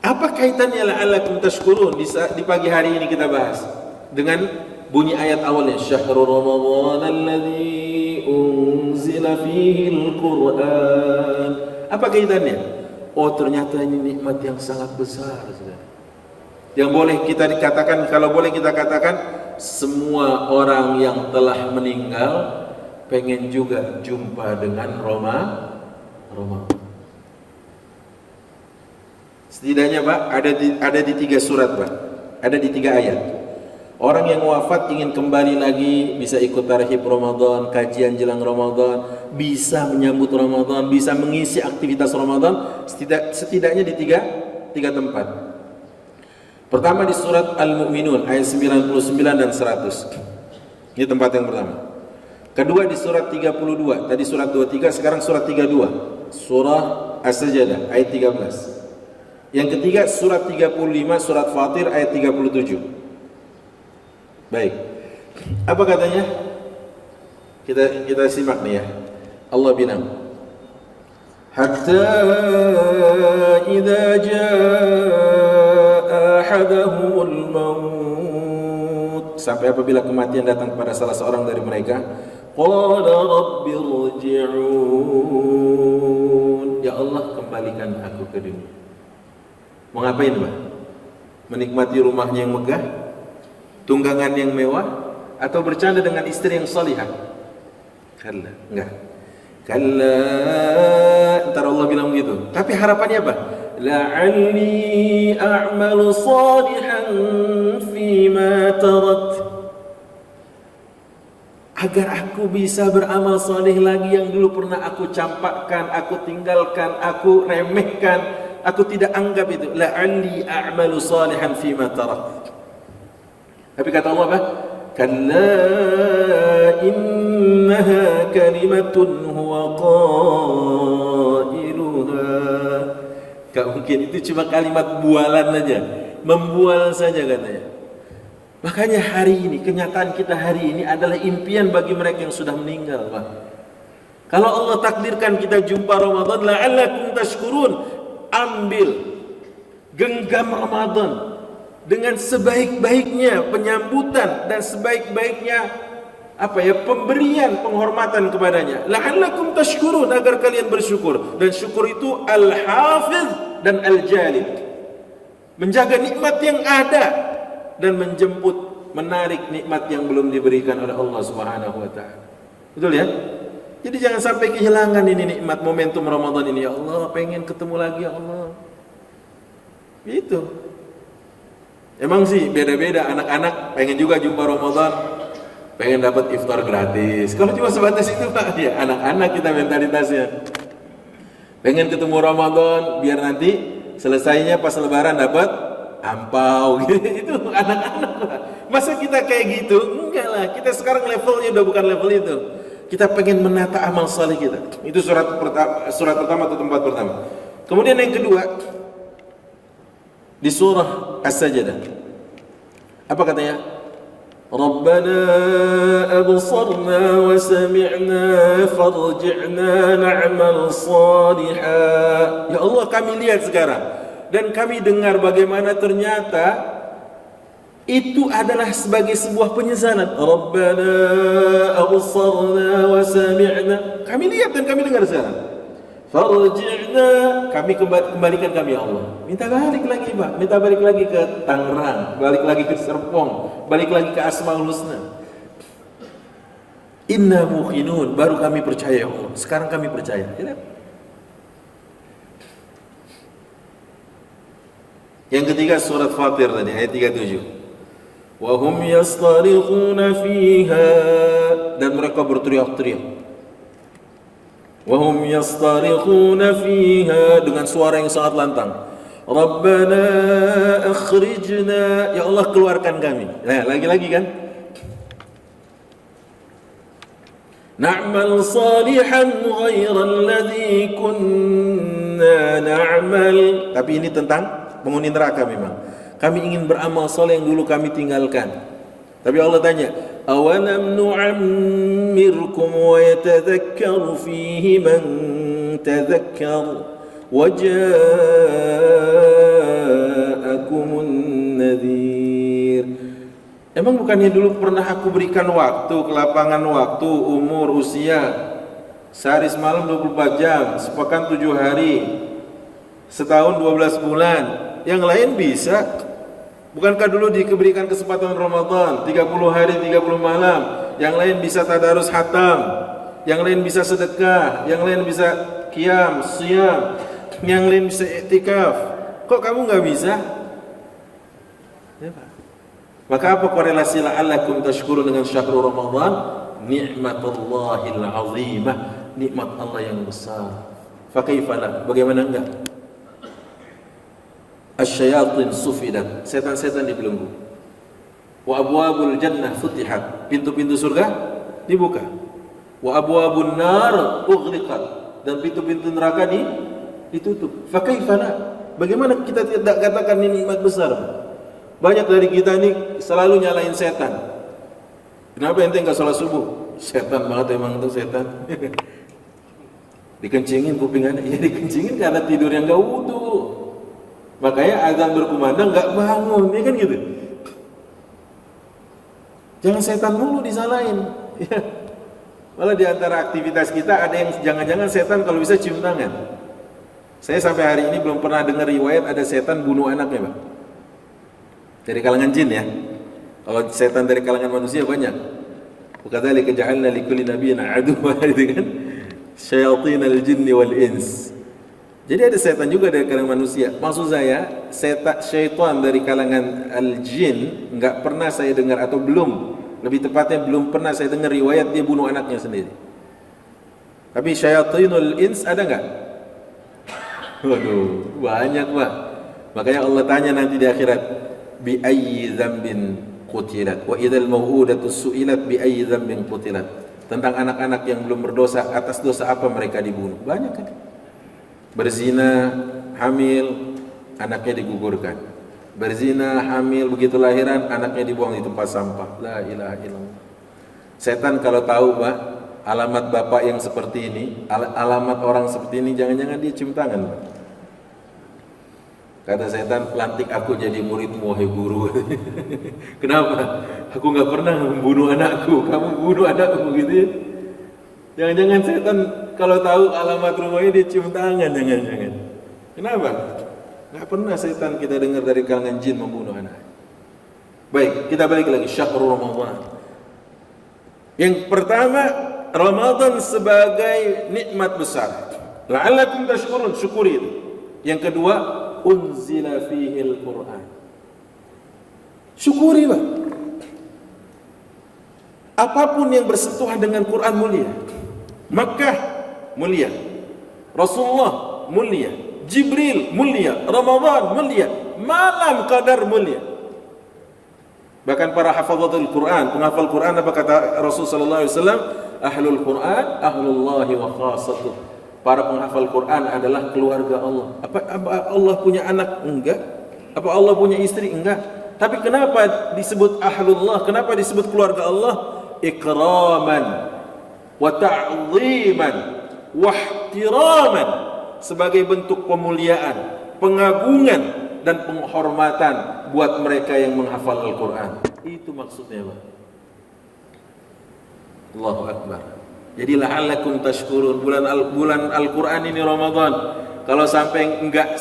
S1: Apa kaitannya la'allakum tashkurun di pagi hari ini kita bahas dengan bunyi ayat awalnya syahrul ramadhan alladzi unzila fihi al-Qur'an. Apa kaitannya? Oh, ternyata ini nikmat yang sangat besar, saudara. Yang boleh kita dikatakan, kalau boleh kita katakan, semua orang yang telah meninggal pengen juga jumpa dengan Ramadan. Setidaknya Pak, ada di 3 surat Pak, ada di 3 ayat. Orang yang wafat ingin kembali lagi, bisa ikut tarhib Ramadan, kajian jelang Ramadan, bisa menyambut Ramadan, bisa mengisi aktivitas Ramadan, setidaknya di tiga tempat. Pertama di surat Al-Mu'minun ayat 99 dan 100. Ini tempat yang pertama. Kedua di surat 32, tadi surat 23, sekarang surat 32. Surah As-Sajdah ayat 13. Yang ketiga surat 35, surat Fatir ayat 37. Baik. Apa katanya? Kita simak nih ya. Allah bilang, hatta idza jaa ahadahumul maut, sampai apabila kematian datang kepada salah seorang dari mereka, qala rabbi rji'un, ya Allah kembalikan aku ke dunia. Mau ngapain Pak? Menikmati rumahnya yang megah, tunggangan yang mewah, atau bercanda dengan istri yang salihah? Kalla, enggak. Kalla, ntar Allah bilang begitu. Tapi harapannya apa? La'alli a'malu salihan fima tarat, agar aku bisa beramal saleh lagi yang dulu pernah aku campakkan, aku tinggalkan, aku remehkan, aku tidak anggap itu. La'alli a'malu salihan fima tarat. Tapi kata Allah apa? Kalla innaha kalimatun huwa qailuha. Gak mungkin, itu cuma kalimat bualan aja, membual saja katanya. Makanya hari ini, kenyataan kita hari ini adalah impian bagi mereka yang sudah meninggal Pak. Kalau Allah takdirkan kita jumpa Ramadan, la'allakum tashkurun, ambil, genggam Ramadan dengan sebaik-baiknya penyambutan dan sebaik-baiknya pemberian penghormatan kepadanya. La'allakum tashkurun, agar kalian bersyukur. Dan syukur itu al-hafiz dan al-jalib, menjaga nikmat yang ada dan menjemput, menarik nikmat yang belum diberikan oleh Allah Subhanahu wa taala. Betul ya? Jadi jangan sampai kehilangan ini nikmat momentum Ramadan ini. Ya Allah, pengen ketemu lagi ya Allah. Itu. Emang sih beda-beda, anak-anak pengen juga jumpa Ramadan, pengen dapat iftar gratis. Kalau cuma sebatas itu Pak, ya anak-anak kita mentalitasnya. Pengen ketemu Ramadan biar nanti selesainya pas lebaran dapat ampau gitu. Itu anak-anak Pak. Masa kita kayak gitu? Enggak lah, kita sekarang levelnya udah bukan level itu. Kita pengen menata amal saleh kita. Itu surat pertama atau tempat pertama. Kemudian yang kedua di surah As-Sajdah. Apa katanya? Rabbana absarna wa sami'na farji'na na'mal salihah. Ya Allah, kami lihat sekarang dan kami dengar bagaimana ternyata itu adalah sebagai sebuah penyesalan. Rabbana absarna wa sami'na, kami lihat dan kami dengar sekarang. Farji'na, kami kembalikan kami ya Allah. Minta balik lagi Pak, minta balik lagi ke Tangerang, balik lagi ke Serpong, balik lagi ke Asmaul Husna. Inna muqinun, baru kami percaya ya Allah. Sekarang kami percaya. Yang ketiga surat Fatir tadi ayat 37. Wa hum yastarikhuna fiha, dan mereka berteriak-teriak. Wahum yastarikhuna fiha, dengan suara yang sangat lantang. Rabbana akhrijna, ya Allah keluarkan kami. Nah, lagi-lagi kan? Na'mal salihan ghayra alladhi kunna na'mal. Tapi ini tentang penghuni neraka memang. Kami ingin beramal saleh yang dulu kami tinggalkan. Tapi Allah tanya, awalam nu'ammirkum wa yatadhakkaru fihi man tadhakkar wa ja'akumun nadhir. Emang bukannya dulu pernah aku berikan waktu, kelapangan waktu, umur, usia, sehari semalam 24 jam, sepekan 7 hari, setahun 12 bulan, yang lain bisa. Bukankah dulu diberikan kesempatan Ramadan 30 hari 30 malam, yang lain bisa tadarus khatam, yang lain bisa sedekah, yang lain bisa qiyam, siyam, yang lain bisa iktikaf. Kok kamu nggak bisa? Ya, Pak. Maka apa korelasi la'allakum tashkurun dengan syahrul Ramadan? Ni'matullahil azimah, nikmat Allah yang besar. Fa kaifa la? Bagaimana enggak? Asyayatin sufidat, setan-setan dibelenggu. Wa abwabul jannah futihat, pintu-pintu surga dibuka. Wa abwabun nar ughliqat, dan pintu-pintu neraka ditutup. Fa kaifa la? Bagaimana kita tidak katakan ini nikmat besar? Banyak dari kita ini selalu nyalain setan. Kenapa ente enggak sholat subuh? Setan banget emang itu setan. Dikencingin kupingannya, ya dikencingin karena tidur yang enggak wudu. Makanya azan berkumandang enggak bangun, ya kan gitu. Jangan setan mulu disalahin. Ya. Malah di antara aktivitas kita ada yang jangan-jangan setan kalau bisa cium tangan. Saya sampai hari ini belum pernah dengar riwayat ada setan bunuh anaknya, Pak. Dari kalangan jin ya. Kalau setan dari kalangan manusia banyak. Wakadzalika ja'alna likulli nabiyyin aduwwan, gitu kan. Syayatinal jinni wal ins. Jadi ada setan juga dari kalangan manusia. Maksud saya, syaitan dari kalangan al-jin enggak pernah saya dengar, atau belum, lebih tepatnya belum pernah saya dengar riwayat dia bunuh anaknya sendiri. Tapi syayatinul ins ada enggak? Waduh, banyak, Pak. Makanya Allah tanya nanti di akhirat, bi ayyi dzambin qutilat wa idzal mau'udatu su'ilat bi ayyi dzambin qutilat. Tentang anak-anak yang belum berdosa, atas dosa apa mereka dibunuh. Banyak kan? Berzina, hamil, anaknya digugurkan. Berzina, hamil, begitu lahiran, anaknya dibuang di tempat sampah. La ilaha illallah. Setan kalau tahu, Pak, alamat bapak yang seperti ini, alamat orang seperti ini, jangan-jangan dia cium tangan, Pak. Kata setan, pelantik aku jadi muridmu, wahai guru. Kenapa? Aku nggak pernah membunuh anakku, kamu bunuh anakku, gitu ya. Jangan-jangan setan kalau tahu alamat rumahnya dia cium tangan, jangan-jangan. Kenapa? Nggak pernah setan kita dengar dari kalangan jin membunuh anak. Baik, kita balik lagi, syahrul Ramadan. Yang pertama, Ramadan sebagai nikmat besar. La'allakum tashkurun, syukuri itu. Yang kedua, unzila fihil Qur'an. Syukuri, Pak. Apapun yang bersentuhan dengan Quran mulia. Makkah mulia, Rasulullah mulia, Jibril mulia, Ramadan mulia, malam qadar mulia. Bahkan para hafazatul Quran, penghafal Quran, apa kata Rasul sallallahu alaihi wasallam? Ahlul Quran, ahlullahi wa khassatuh. Para penghafal Quran adalah keluarga Allah. Apa Allah punya anak? Enggak. Apa Allah punya istri? Enggak. Tapi kenapa disebut ahlullah? Kenapa disebut keluarga Allah? Ikraman wa ta'ziman wa ihtiraman, sebagai bentuk pemuliaan, pengagungan dan penghormatan buat mereka yang menghafal Al-Quran. Itu maksudnya, Pak. Allahu Akbar. Jadi la'allakum tashkurun. Bulan Al-Quran ini Ramadan. Kalau sampai enggak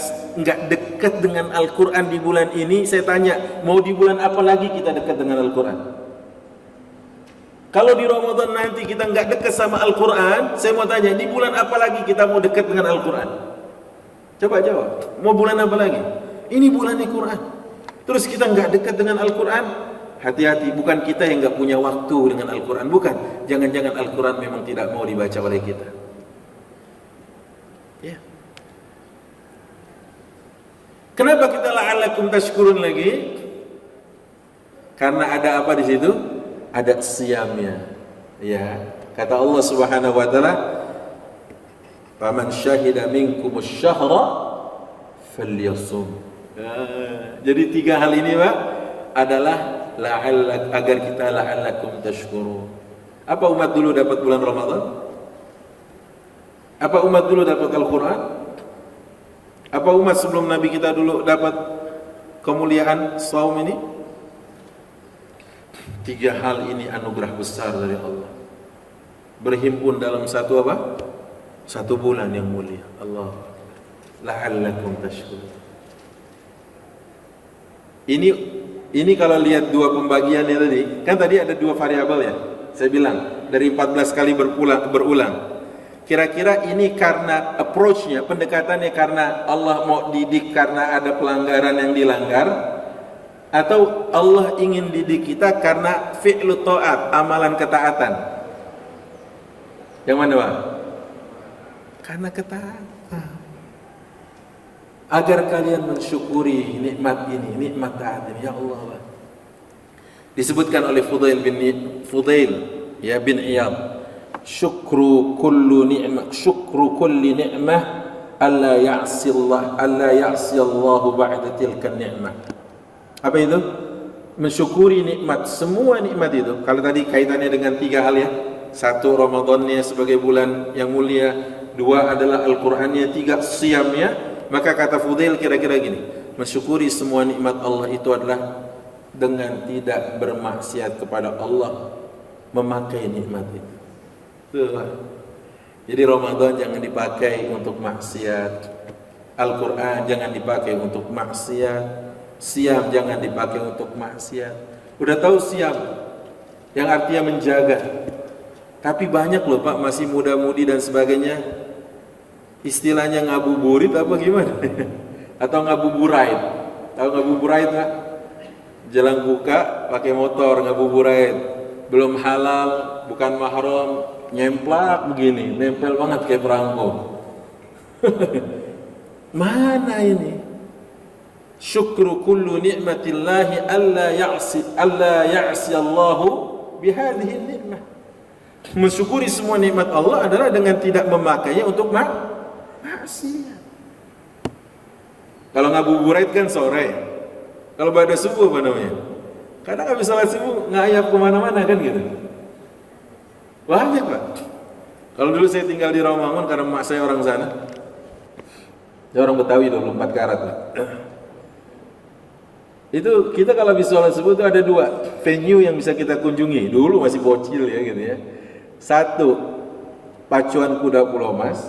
S1: dekat dengan Al-Quran di bulan ini, saya tanya, mau di bulan apa lagi kita dekat dengan Al-Quran? Kalau di Ramadan nanti kita enggak dekat sama Al-Quran, saya mau tanya, di bulan apa lagi kita mau dekat dengan Al-Quran? Coba jawab. Mau bulan apa lagi? Ini bulan Al-Quran. Terus kita enggak dekat dengan Al-Quran? Hati-hati, bukan kita yang enggak punya waktu dengan Al-Quran, bukan. Jangan-jangan Al-Quran memang tidak mau dibaca oleh kita. Ya. Kenapa kita la'allakum tashkurun lagi? Karena ada apa di situ? Ada siyamnya. Ya, kata Allah Subhanahu wa taala, "Faman syahida minkumus syahra falyasum." Jadi tiga hal ini, Pak, adalah agar kita la'allakum tashkurun. Apa umat dulu dapat bulan Ramadan? Apa umat dulu dapat Al-Quran? Apa umat sebelum Nabi kita dulu dapat kemuliaan saum ini? Tiga hal ini anugerah besar dari Allah. Berhimpun dalam satu apa? Satu bulan yang mulia. Allah. La'allakum tashkurun. Ini kalau lihat dua pembagiannya tadi, kan tadi ada dua variabel ya. Saya bilang dari 14 kali berulang. Kira-kira ini karena approach-nya, pendekatannya karena Allah mau didik karena ada pelanggaran yang dilanggar, atau Allah ingin didik kita karena fi'lu ta'at, amalan ketaatan? Yang mana, Pak? Karena ketaatan. Agar kalian mensyukuri nikmat ini, nikmat taat ini, ya Allah, Pak. Disebutkan oleh Fudail bin Iyad, syukru kulli ni'mah alla ya'si Allah ba'da tilka ni'mah. Apa itu? Mensyukuri nikmat, semua nikmat itu. Kalau tadi kaitannya dengan tiga hal ya. Satu, Ramadannya sebagai bulan yang mulia. Dua adalah Al-Qur'annya. Tiga, siyamnya. Maka kata Fudail kira-kira gini, mensyukuri semua nikmat Allah itu adalah dengan tidak bermaksiat kepada Allah, memakai nikmat itu. Jadi Ramadan jangan dipakai untuk maksiat, Al-Quran jangan dipakai untuk maksiat, siam jangan dipakai untuk maksiat. Udah tahu siam yang artinya menjaga, tapi banyak loh Pak, masih muda-mudi dan sebagainya, istilahnya ngabuburit apa gimana? Atau ngabuburait. Tahu ngabuburait Pak? Jelang buka pakai motor ngabuburait, belum halal, bukan mahram, nyemplak begini, nempel banget kayak perangko. Mana ini? Syukru kullu ni'matillahi alla ya'si Allahu bihadhihi ni'mah. Mensyukuri semua nikmat Allah adalah dengan tidak memakainya untuk maksiat. Kalau ngabuburit kan sore. Kalau pada subuh apa namanya? Kadang habis salat subuh ngayap kemana-mana kan gitu. Banyak Pak. Kalau dulu saya tinggal di Rawamangun karena emak saya orang sana. Dia orang Betawi 24 karat Pak. Itu kita kalau habis sholat subuh itu ada dua venue yang bisa kita kunjungi. Dulu masih bocil ya gitu ya. Satu, pacuan kuda Pulau Mas,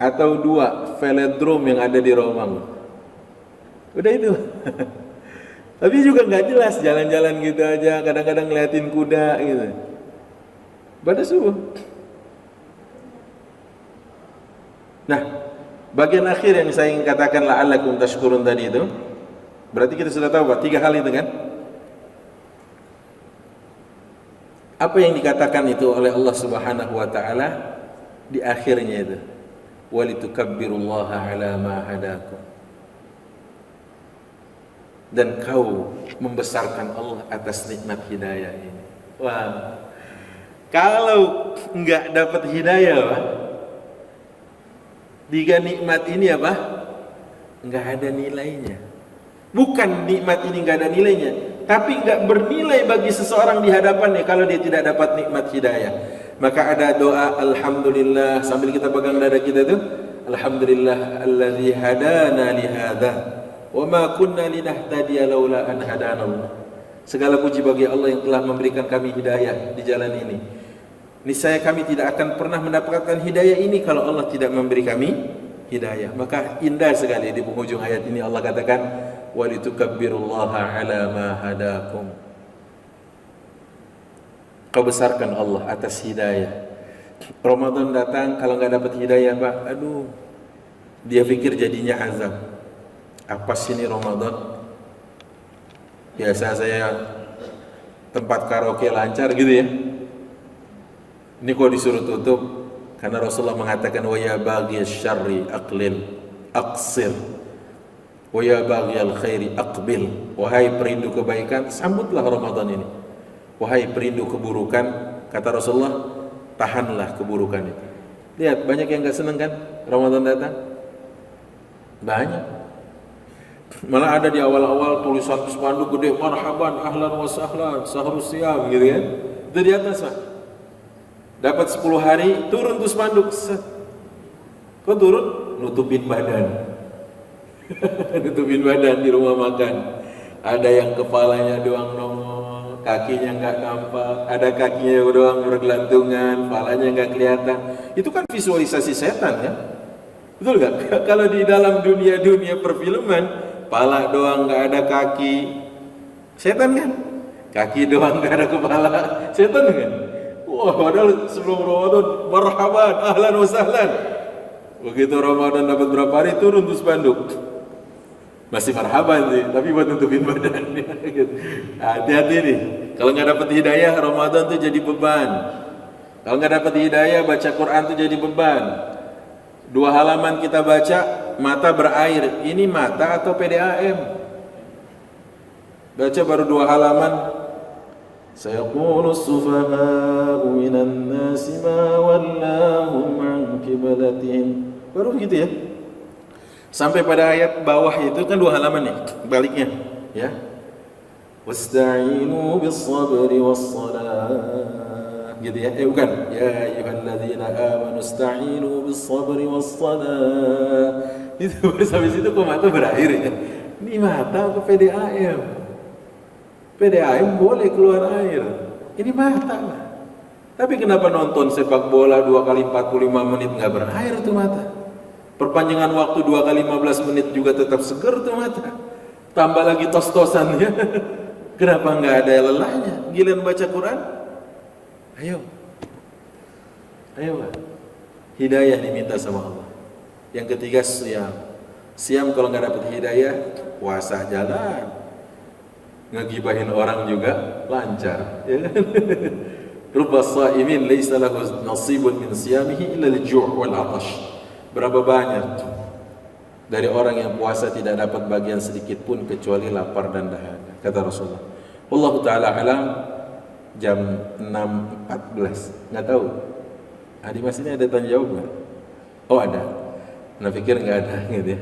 S1: atau dua, velodrome yang ada di Rawamangun. Udah itu. Tapi juga nggak jelas, jalan-jalan gitu aja, kadang-kadang ngeliatin kuda gitu. Pada subuh. Nah, bagian akhir yang saya ingin katakan la'allakum tashkurun tadi itu, berarti kita sudah tahu Pak, tiga hal itu kan? Apa yang dikatakan itu oleh Allah Subhanahu wa taala di akhirnya itu? Walitukabbirullaha ala ma hadakum. Dan kau membesarkan Allah atas nikmat hidayah ini. Wah. Kalau enggak dapat hidayah, Pak, tiga nikmat ini apa? Enggak ada nilainya. Bukan nikmat ini enggak ada nilainya, tapi enggak bernilai bagi seseorang di hadapannya kalau dia tidak dapat nikmat hidayah. Maka ada doa alhamdulillah sambil kita pegang dada kita itu, alhamdulillah allazi hadana li hadza wa ma kunna linahtadiya laula an hadanallah. Segala puji bagi Allah yang telah memberikan kami hidayah di jalan ini. Niscaya kami tidak akan pernah mendapatkan hidayah ini kalau Allah tidak memberi kami hidayah. Maka indah sekali di penghujung ayat ini Allah katakan walitukabbirullaha ala ma hadakum. Kau besarkan Allah atas hidayah. Ramadan datang kalau nggak dapat hidayah Pak, aduh, dia pikir jadinya azab. Apa sih ini Ramadan? Biasa saya tempat karaoke lancar gitu ya. Ini kok disuruh tutup karena Rasulullah mengatakan wa ya baghiyasy syarri aqlil aqsir wa ya baghiyal khairi aqbil. Wahai perindu kebaikan, sambutlah Ramadan ini. Wahai perindu keburukan, kata Rasulullah, tahanlah keburukan itu. Lihat, banyak yang enggak senang kan Ramadan datang? Banyak. Malah ada di awal-awal tulisan spanduk gede, marhaban ahlan wa sahlan sahrus siyam gitu kan. Itu di atas Pak. Dapat 10 hari, turun tuh spanduk. Kok turun? Nutupin badan. Nutupin badan di rumah makan. Ada yang kepalanya doang nongol, kakinya nggak nampak, ada kakinya doang bergelantungan, palanya nggak kelihatan. Itu kan visualisasi setan ya, betul nggak? Kalau di dalam dunia perfilman, pala doang nggak ada kaki, setan kan? Kaki doang nggak ada kepala, setan kan? Wah, padahal sebelum Ramadan, marhaban, ahlan wa sahlan. Begitu Ramadan dapat berapa hari turun tuh spanduk. Masih marhaban sih, tapi buat nutupin badannya gitu. Hati-hati nih, kalau nggak dapat hidayah Ramadan tuh jadi beban. Kalau nggak dapat hidayah baca Quran tuh jadi beban. 2 halaman kita baca, mata berair. Ini mata atau PDAM? Baca baru 2 halaman. Sayaqulu as-sufaha'u minan nasi ma wallahum an qiblatihim. Baru gitu ya. Sampai pada ayat bawah itu kan 2 halaman nih, baliknya ya. Wasta'inu bis-sabri was-salah. Gitu ya. Bukan. Ya ayyuhalladzina amanu ista'inu bis-sabri was-salah. Itu baru sampai situ kok mata berair ya. Ini mata apa PDAM? PDAM boleh keluar air. Ini mata lah. Tapi kenapa nonton sepak bola 2 kali 45 menit nggak berair tuh mata? Perpanjangan waktu 2 kali 15 menit juga tetap seger tuh mata. Tambah lagi tos-tosan ya. Kenapa nggak ada lelahnya? Giliran baca Quran? Ayo. Ayo lah. Hidayah diminta sama Allah. Yang ketiga siam. Siam kalau nggak dapat hidayah, puasa jalan. Ngegibahin orang juga lancar. Ya kan? Rubba sha'imin laysa lahu nasibun min siyamihi illa al-ju' wal 'atash. Berapa banyak dari orang yang puasa tidak dapat bagian sedikit pun kecuali lapar dan dahaga, kata Rasulullah. Wallahu ta'ala alam. Jam 6.14, nggak tahu. Di Mas ini ada tanya jawab nggak? Oh ada. Nah pikir nggak ada gitu ya.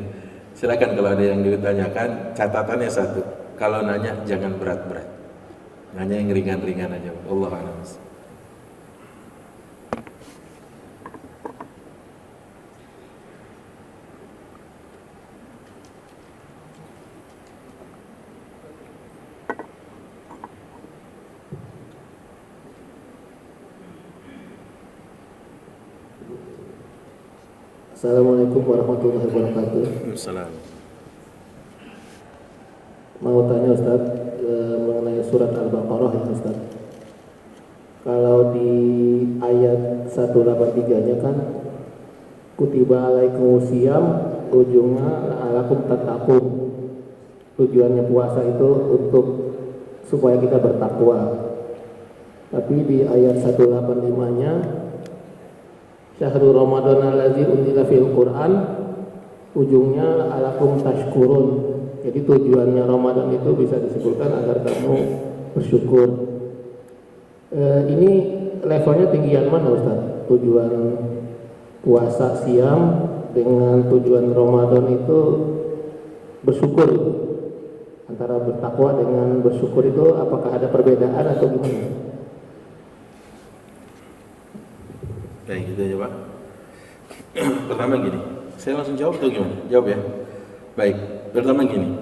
S1: Silakan kalau ada yang ditanyakan, catatannya 1. Kalau nanya jangan berat-berat. Nanya yang ringan-ringan aja. Allah a'lam.
S2: Assalamualaikum warahmatullahi wabarakatuh.
S1: Assalamualaikum.
S2: Mau tanya Ustaz mengenai surat Al-Baqarah ya Ustaz. Kalau di ayat 183-nya kan kutiba alaikumus syiyam, ujungnya la'allakum tattaqun. Tujuannya puasa itu untuk supaya kita bertakwa. Tapi di ayat 185-nya Syahrul Ramadan allazi unzila fil Quran, ujungnya alakum tashkurun. Jadi tujuannya Ramadan itu bisa disebutkan agar kamu bersyukur. Ini levelnya tinggian mana Ustaz? Tujuan puasa siam dengan tujuan Ramadan itu bersyukur. Antara bertakwa dengan bersyukur itu apakah ada perbedaan atau gimana?
S1: Baik, gitu aja Pak. Pertama gini, saya langsung jawab atau gimana? Jawab ya. Baik, pertama gini.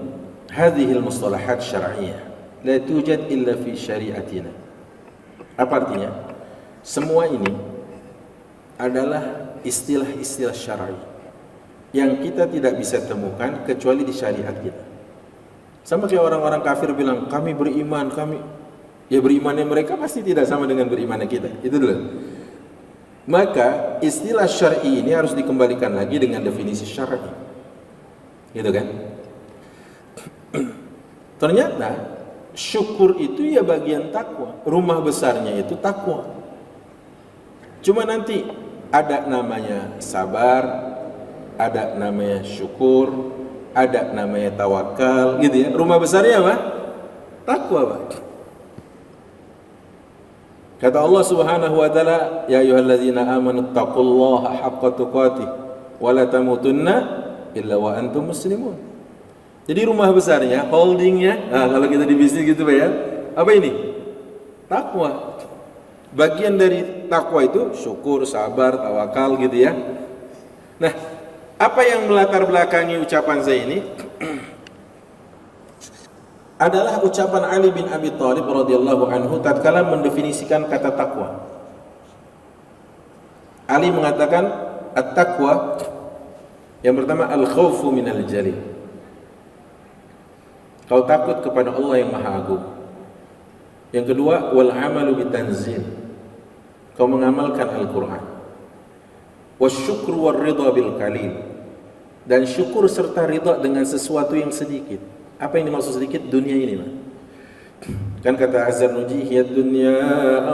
S1: Hadhil mustalahat syar'iyyah la tujad illa fi syari'atina. Apa artinya? Semua ini adalah istilah-istilah syar'i yang kita tidak bisa temukan kecuali di syariat kita. Sama kayak orang-orang kafir bilang, kami beriman, ya berimannya mereka pasti tidak sama dengan berimannya kita. Itu dulu. Maka istilah syar'i ini harus dikembalikan lagi dengan definisi syar'i. Gitu kan? Ternyata syukur itu ya bagian takwa. Rumah besarnya itu takwa. Cuma nanti ada namanya sabar, ada namanya syukur, ada namanya tawakal, gitu ya. Rumah besarnya apa? Takwa, Pak. Kata Allah Subhanahu wa taala, ya ayyuhalladzina amanu taqullaha haqqa tuqatih wa la tamutunna illa wa antum muslimun. Jadi rumah besarnya, holdingnya, kalau kita di bisnis gitu Pak ya, apa ini? Takwa. Bagian dari takwa itu syukur, sabar, tawakal gitu ya. Nah, apa yang melatar belakangi ucapan saya ini? adalah ucapan Ali bin Abi Thalib radhiyallahu anhu tatkala mendefinisikan kata takwa. Ali mengatakan at-taqwa yang pertama al-khawfu minal jalil. Kau takut kepada Allah yang Maha Agung. Yang kedua wal amalu bitanzil. Kau mengamalkan Al-Qur'an. Wasyukru war-ridha bil qalil. Dan syukur serta ridha dengan sesuatu yang sedikit. Apa yang dimaksud sedikit? Dunia ini, Pak. Kan kata Az-Zarnuji, "Ya dunya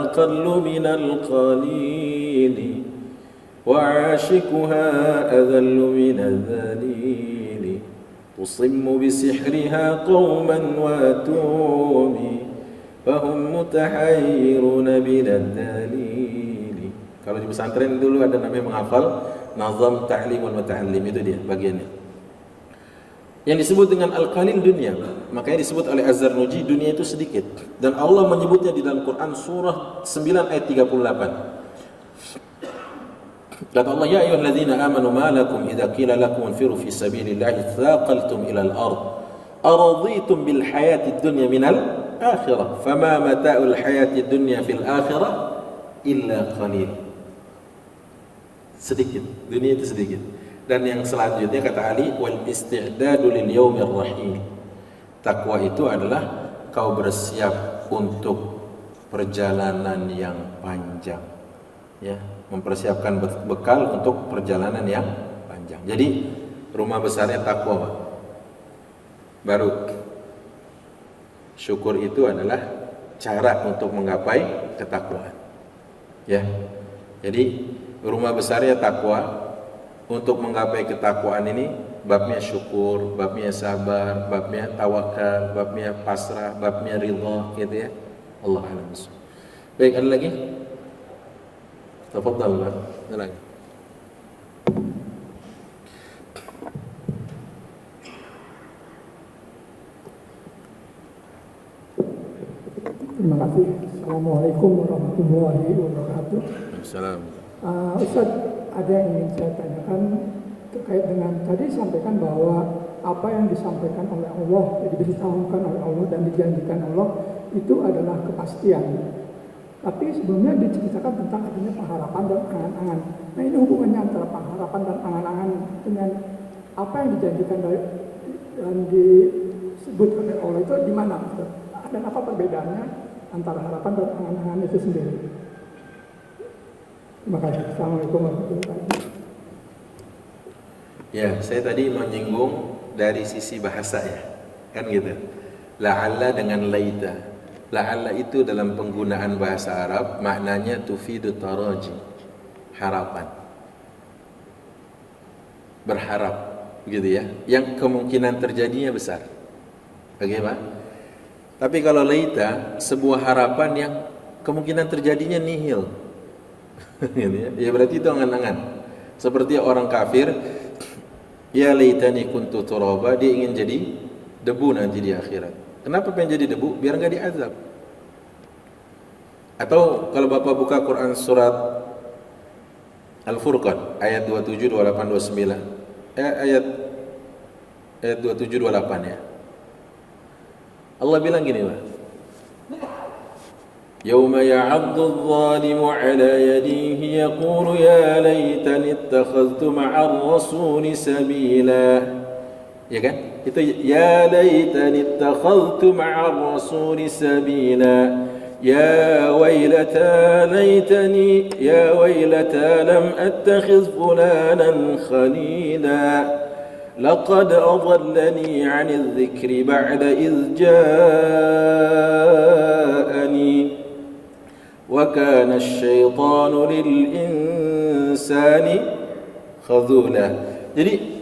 S1: aqallu minal qalili wa 'ashikuha adhallu minadh dhalili. Tusimmu bi sihriha qauman wa tumi fahum mutahayyiruna bilad dalili." Kalau di pesantren dulu ada namanya menghafal Nazam Ta'lim wal Muta'allim, itu dia bagiannya. Yang disebut dengan al-qalil dunia, makanya disebut oleh Az-Zarnuji dunia itu sedikit. Dan Allah menyebutnya di dalam Quran surah 9 ayat 38. Kata Allah, "Ya ayyuhalladzina amanu ma lakum idza qila lakum infiru fi sabilillahi thaqaltum ila al-ard araditum bil hayatid dunya minal akhirah fama mata'ul hayatid dunya fil akhirah illa qalil." Sedikit, dunia itu sedikit. Dan yang selanjutnya kata Ali, wal isti'dadu lil yaumir rahim. Takwa itu adalah kau bersiap untuk perjalanan yang panjang. Ya, mempersiapkan bekal untuk perjalanan yang panjang. Jadi rumah besarnya takwa, Pak. Baru syukur itu adalah cara untuk menggapai ketakwaan. Ya. Jadi rumah besarnya takwa. Untuk menggapai ketakwaan ini babnya syukur, babnya sabar, babnya tawakal, babnya pasrah, babnya ridha, gitu ya. Allah a'lam. Baik, ada lagi? Tafadhal, Pak. Ada lagi?
S3: Terima kasih. Assalamualaikum warahmatullahi wabarakatuh.
S1: Assalamualaikum.
S3: Ustaz, ada yang ingin saya tanyakan terkait dengan tadi sampaikan bahwa apa yang disampaikan oleh Allah, diberitahukan oleh Allah dan dijanjikan Allah itu adalah kepastian. Tapi sebelumnya diceritakan tentang adanya pengharapan dan angan-angan. Nah, ini hubungannya antara pengharapan dan angan-angan dengan apa yang dijanjikan dan disebutkan oleh Allah itu di mana, Ustaz? Dan apa perbedaannya antara harapan dan angan-angan itu sendiri? Terima kasih. Assalamualaikum warahmatullahi wabarakatuh.
S1: Ya, saya tadi menyinggung dari sisi bahasa ya, kan gitu. La'alla dengan laita. La'alla itu dalam penggunaan bahasa Arab maknanya tufidu taraji, harapan, berharap, gitu ya. Yang kemungkinan terjadinya besar. Bagaimana? Tapi kalau laita, sebuah harapan yang kemungkinan terjadinya nihil. Ya berarti itu angan-angan. Seperti orang kafir, ya laitani kuntu turaba, dia ingin jadi debu nanti di akhirat. Kenapa pengen jadi debu? Biar enggak diazab. Atau kalau Bapak buka Quran surat Al-Furqan ayat 27, 28, 29. Ayat 27, 28 ya. Allah bilang gini, Pak. يوم يعض الظالم على يديه يقول يا ليتني اتخذت مع الرسول سبيلا. Ya kan? Itu ya laitani ittakhadhtu ma'a ar-rasuli sabila. Ya wailata laitani ya wailata lam attakhidh fulanan khalila. Laqad adallani 'anil dhikri ba'da idh ja'ani. Wa kana asy-syaitanu lil insani khadhula. Jadi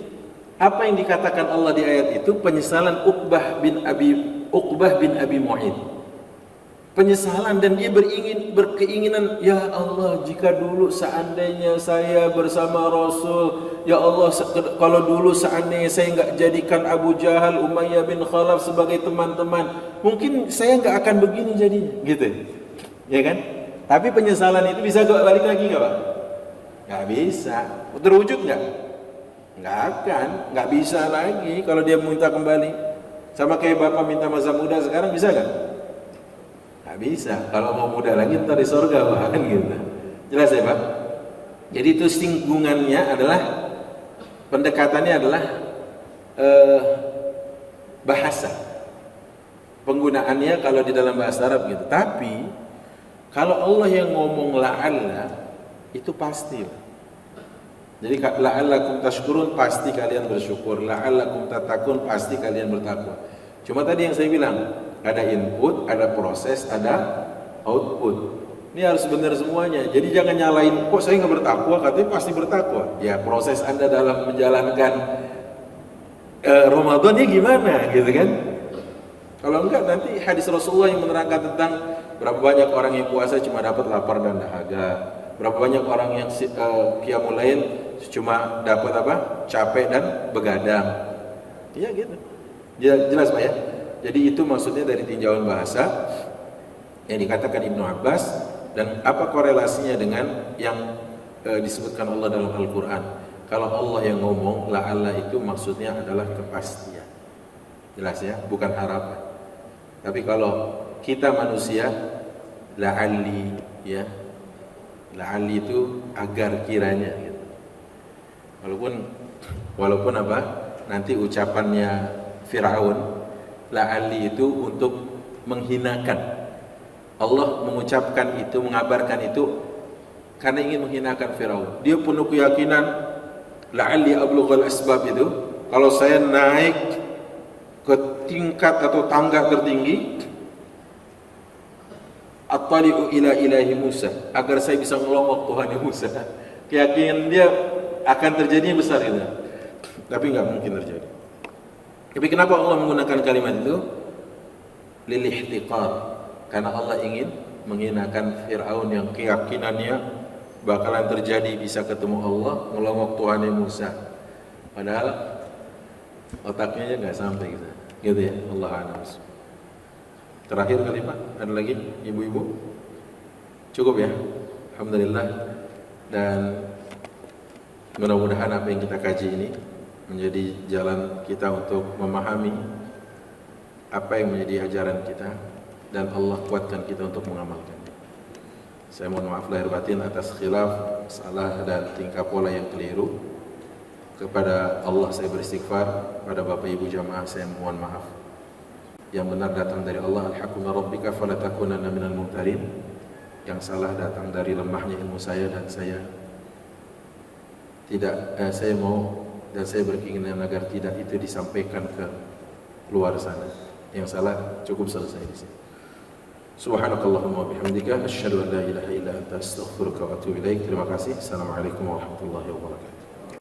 S1: apa yang dikatakan Allah di ayat itu penyesalan Uqbah bin Abi Mu'ayth. Penyesalan, dan dia berkeinginan, ya Allah, jika dulu seandainya saya bersama Rasul, ya Allah, kalau dulu seandainya saya enggak jadikan Abu Jahal, Umayyah bin Khalaf sebagai teman-teman, mungkin saya enggak akan begini jadinya, gitu. Ya kan? Tapi penyesalan itu bisa balik lagi enggak, Pak? Enggak bisa. Terwujud enggak? Enggak akan, enggak bisa lagi kalau dia minta kembali. Sama kayak bapak minta masa muda sekarang bisa nggak? Nggak bisa. Kalau mau muda lagi ntar di surga bahkan gitu. Jelas ya Pak? Jadi itu singgungannya adalah, pendekatannya adalah bahasa. Penggunaannya kalau di dalam bahasa Arab gitu. Tapi kalau Allah yang ngomong la'alla, itu pasti. Jadi la'allakum tashkurun, pasti kalian bersyukur. La'allakum tatakun, pasti kalian bertakwa. Cuma tadi yang saya bilang, ada input, ada proses, ada output. Ini harus benar semuanya. Jadi jangan nyalain, kok saya nggak bertakwa, katanya pasti bertakwa. Ya proses Anda dalam menjalankan Ramadan ini gimana gitu kan? Kalau enggak nanti hadis Rasulullah yang menerangkan tentang berapa banyak orang yang puasa cuma dapat lapar dan dahaga. Berapa banyak orang yang qiyamul lail cuma dapat apa? Capek dan begadang. Iya gitu. Jelas Pak ya? Jadi itu maksudnya dari tinjauan bahasa yang dikatakan Ibnu Abbas, dan apa korelasinya dengan yang disebutkan Allah dalam Al-Quran. Kalau Allah yang ngomong la'alla itu maksudnya adalah kepastian. Jelas ya? Bukan harapan. Tapi kalau kita manusia, la'alli ya, la'alli itu agar kiranya gitu. Walaupun apa? Nanti ucapannya Fir'aun, la'alli itu untuk menghinakan. Allah mengucapkan itu, mengabarkan itu karena ingin menghinakan Fir'aun. Dia penuh keyakinan la'alli ablughal asbab itu, kalau saya naik ke tingkat atau tangga tertinggi, attali'u ila ilahi Musa, agar saya bisa ngelongok Tuhan Musa. Keyakinan dia akan terjadinya besar itu. Tapi nggak mungkin terjadi. Tapi kenapa Allah menggunakan kalimat itu? Lil ihtiqar, karena Allah ingin menghinakan Fir'aun yang keyakinannya bakalan terjadi bisa ketemu Allah, ngelongok Tuhan Musa. Padahal otaknya aja nggak sampai gitu ya. Allah a'lam. Terakhir kali Pak, ada lagi ibu-ibu? Cukup ya? Alhamdulillah. Dan mudah-mudahan apa yang kita kaji ini menjadi jalan kita untuk memahami apa yang menjadi ajaran kita, dan Allah kuatkan kita untuk mengamalkan. Saya mohon maaf lahir batin atas khilaf, salah dan tingkah pola yang keliru. Kepada Allah saya beristighfar, pada Bapak Ibu jamaah saya mohon maaf. Yang benar datang dari Allah, al-haqqu min rabbika fala takunanna minal mumtarin. Yang salah datang dari lemahnya ilmu saya, dan saya mau dan saya berkeinginan agar tidak itu disampaikan ke luar sana. Yang salah cukup selesai di sini. Subhanakallahumma wa bihamdika asyhadu an la ilaha illa anta astaghfiruka wa atubu ilaik. Terima kasih. Assalamualaikum warahmatullahi wabarakatuh.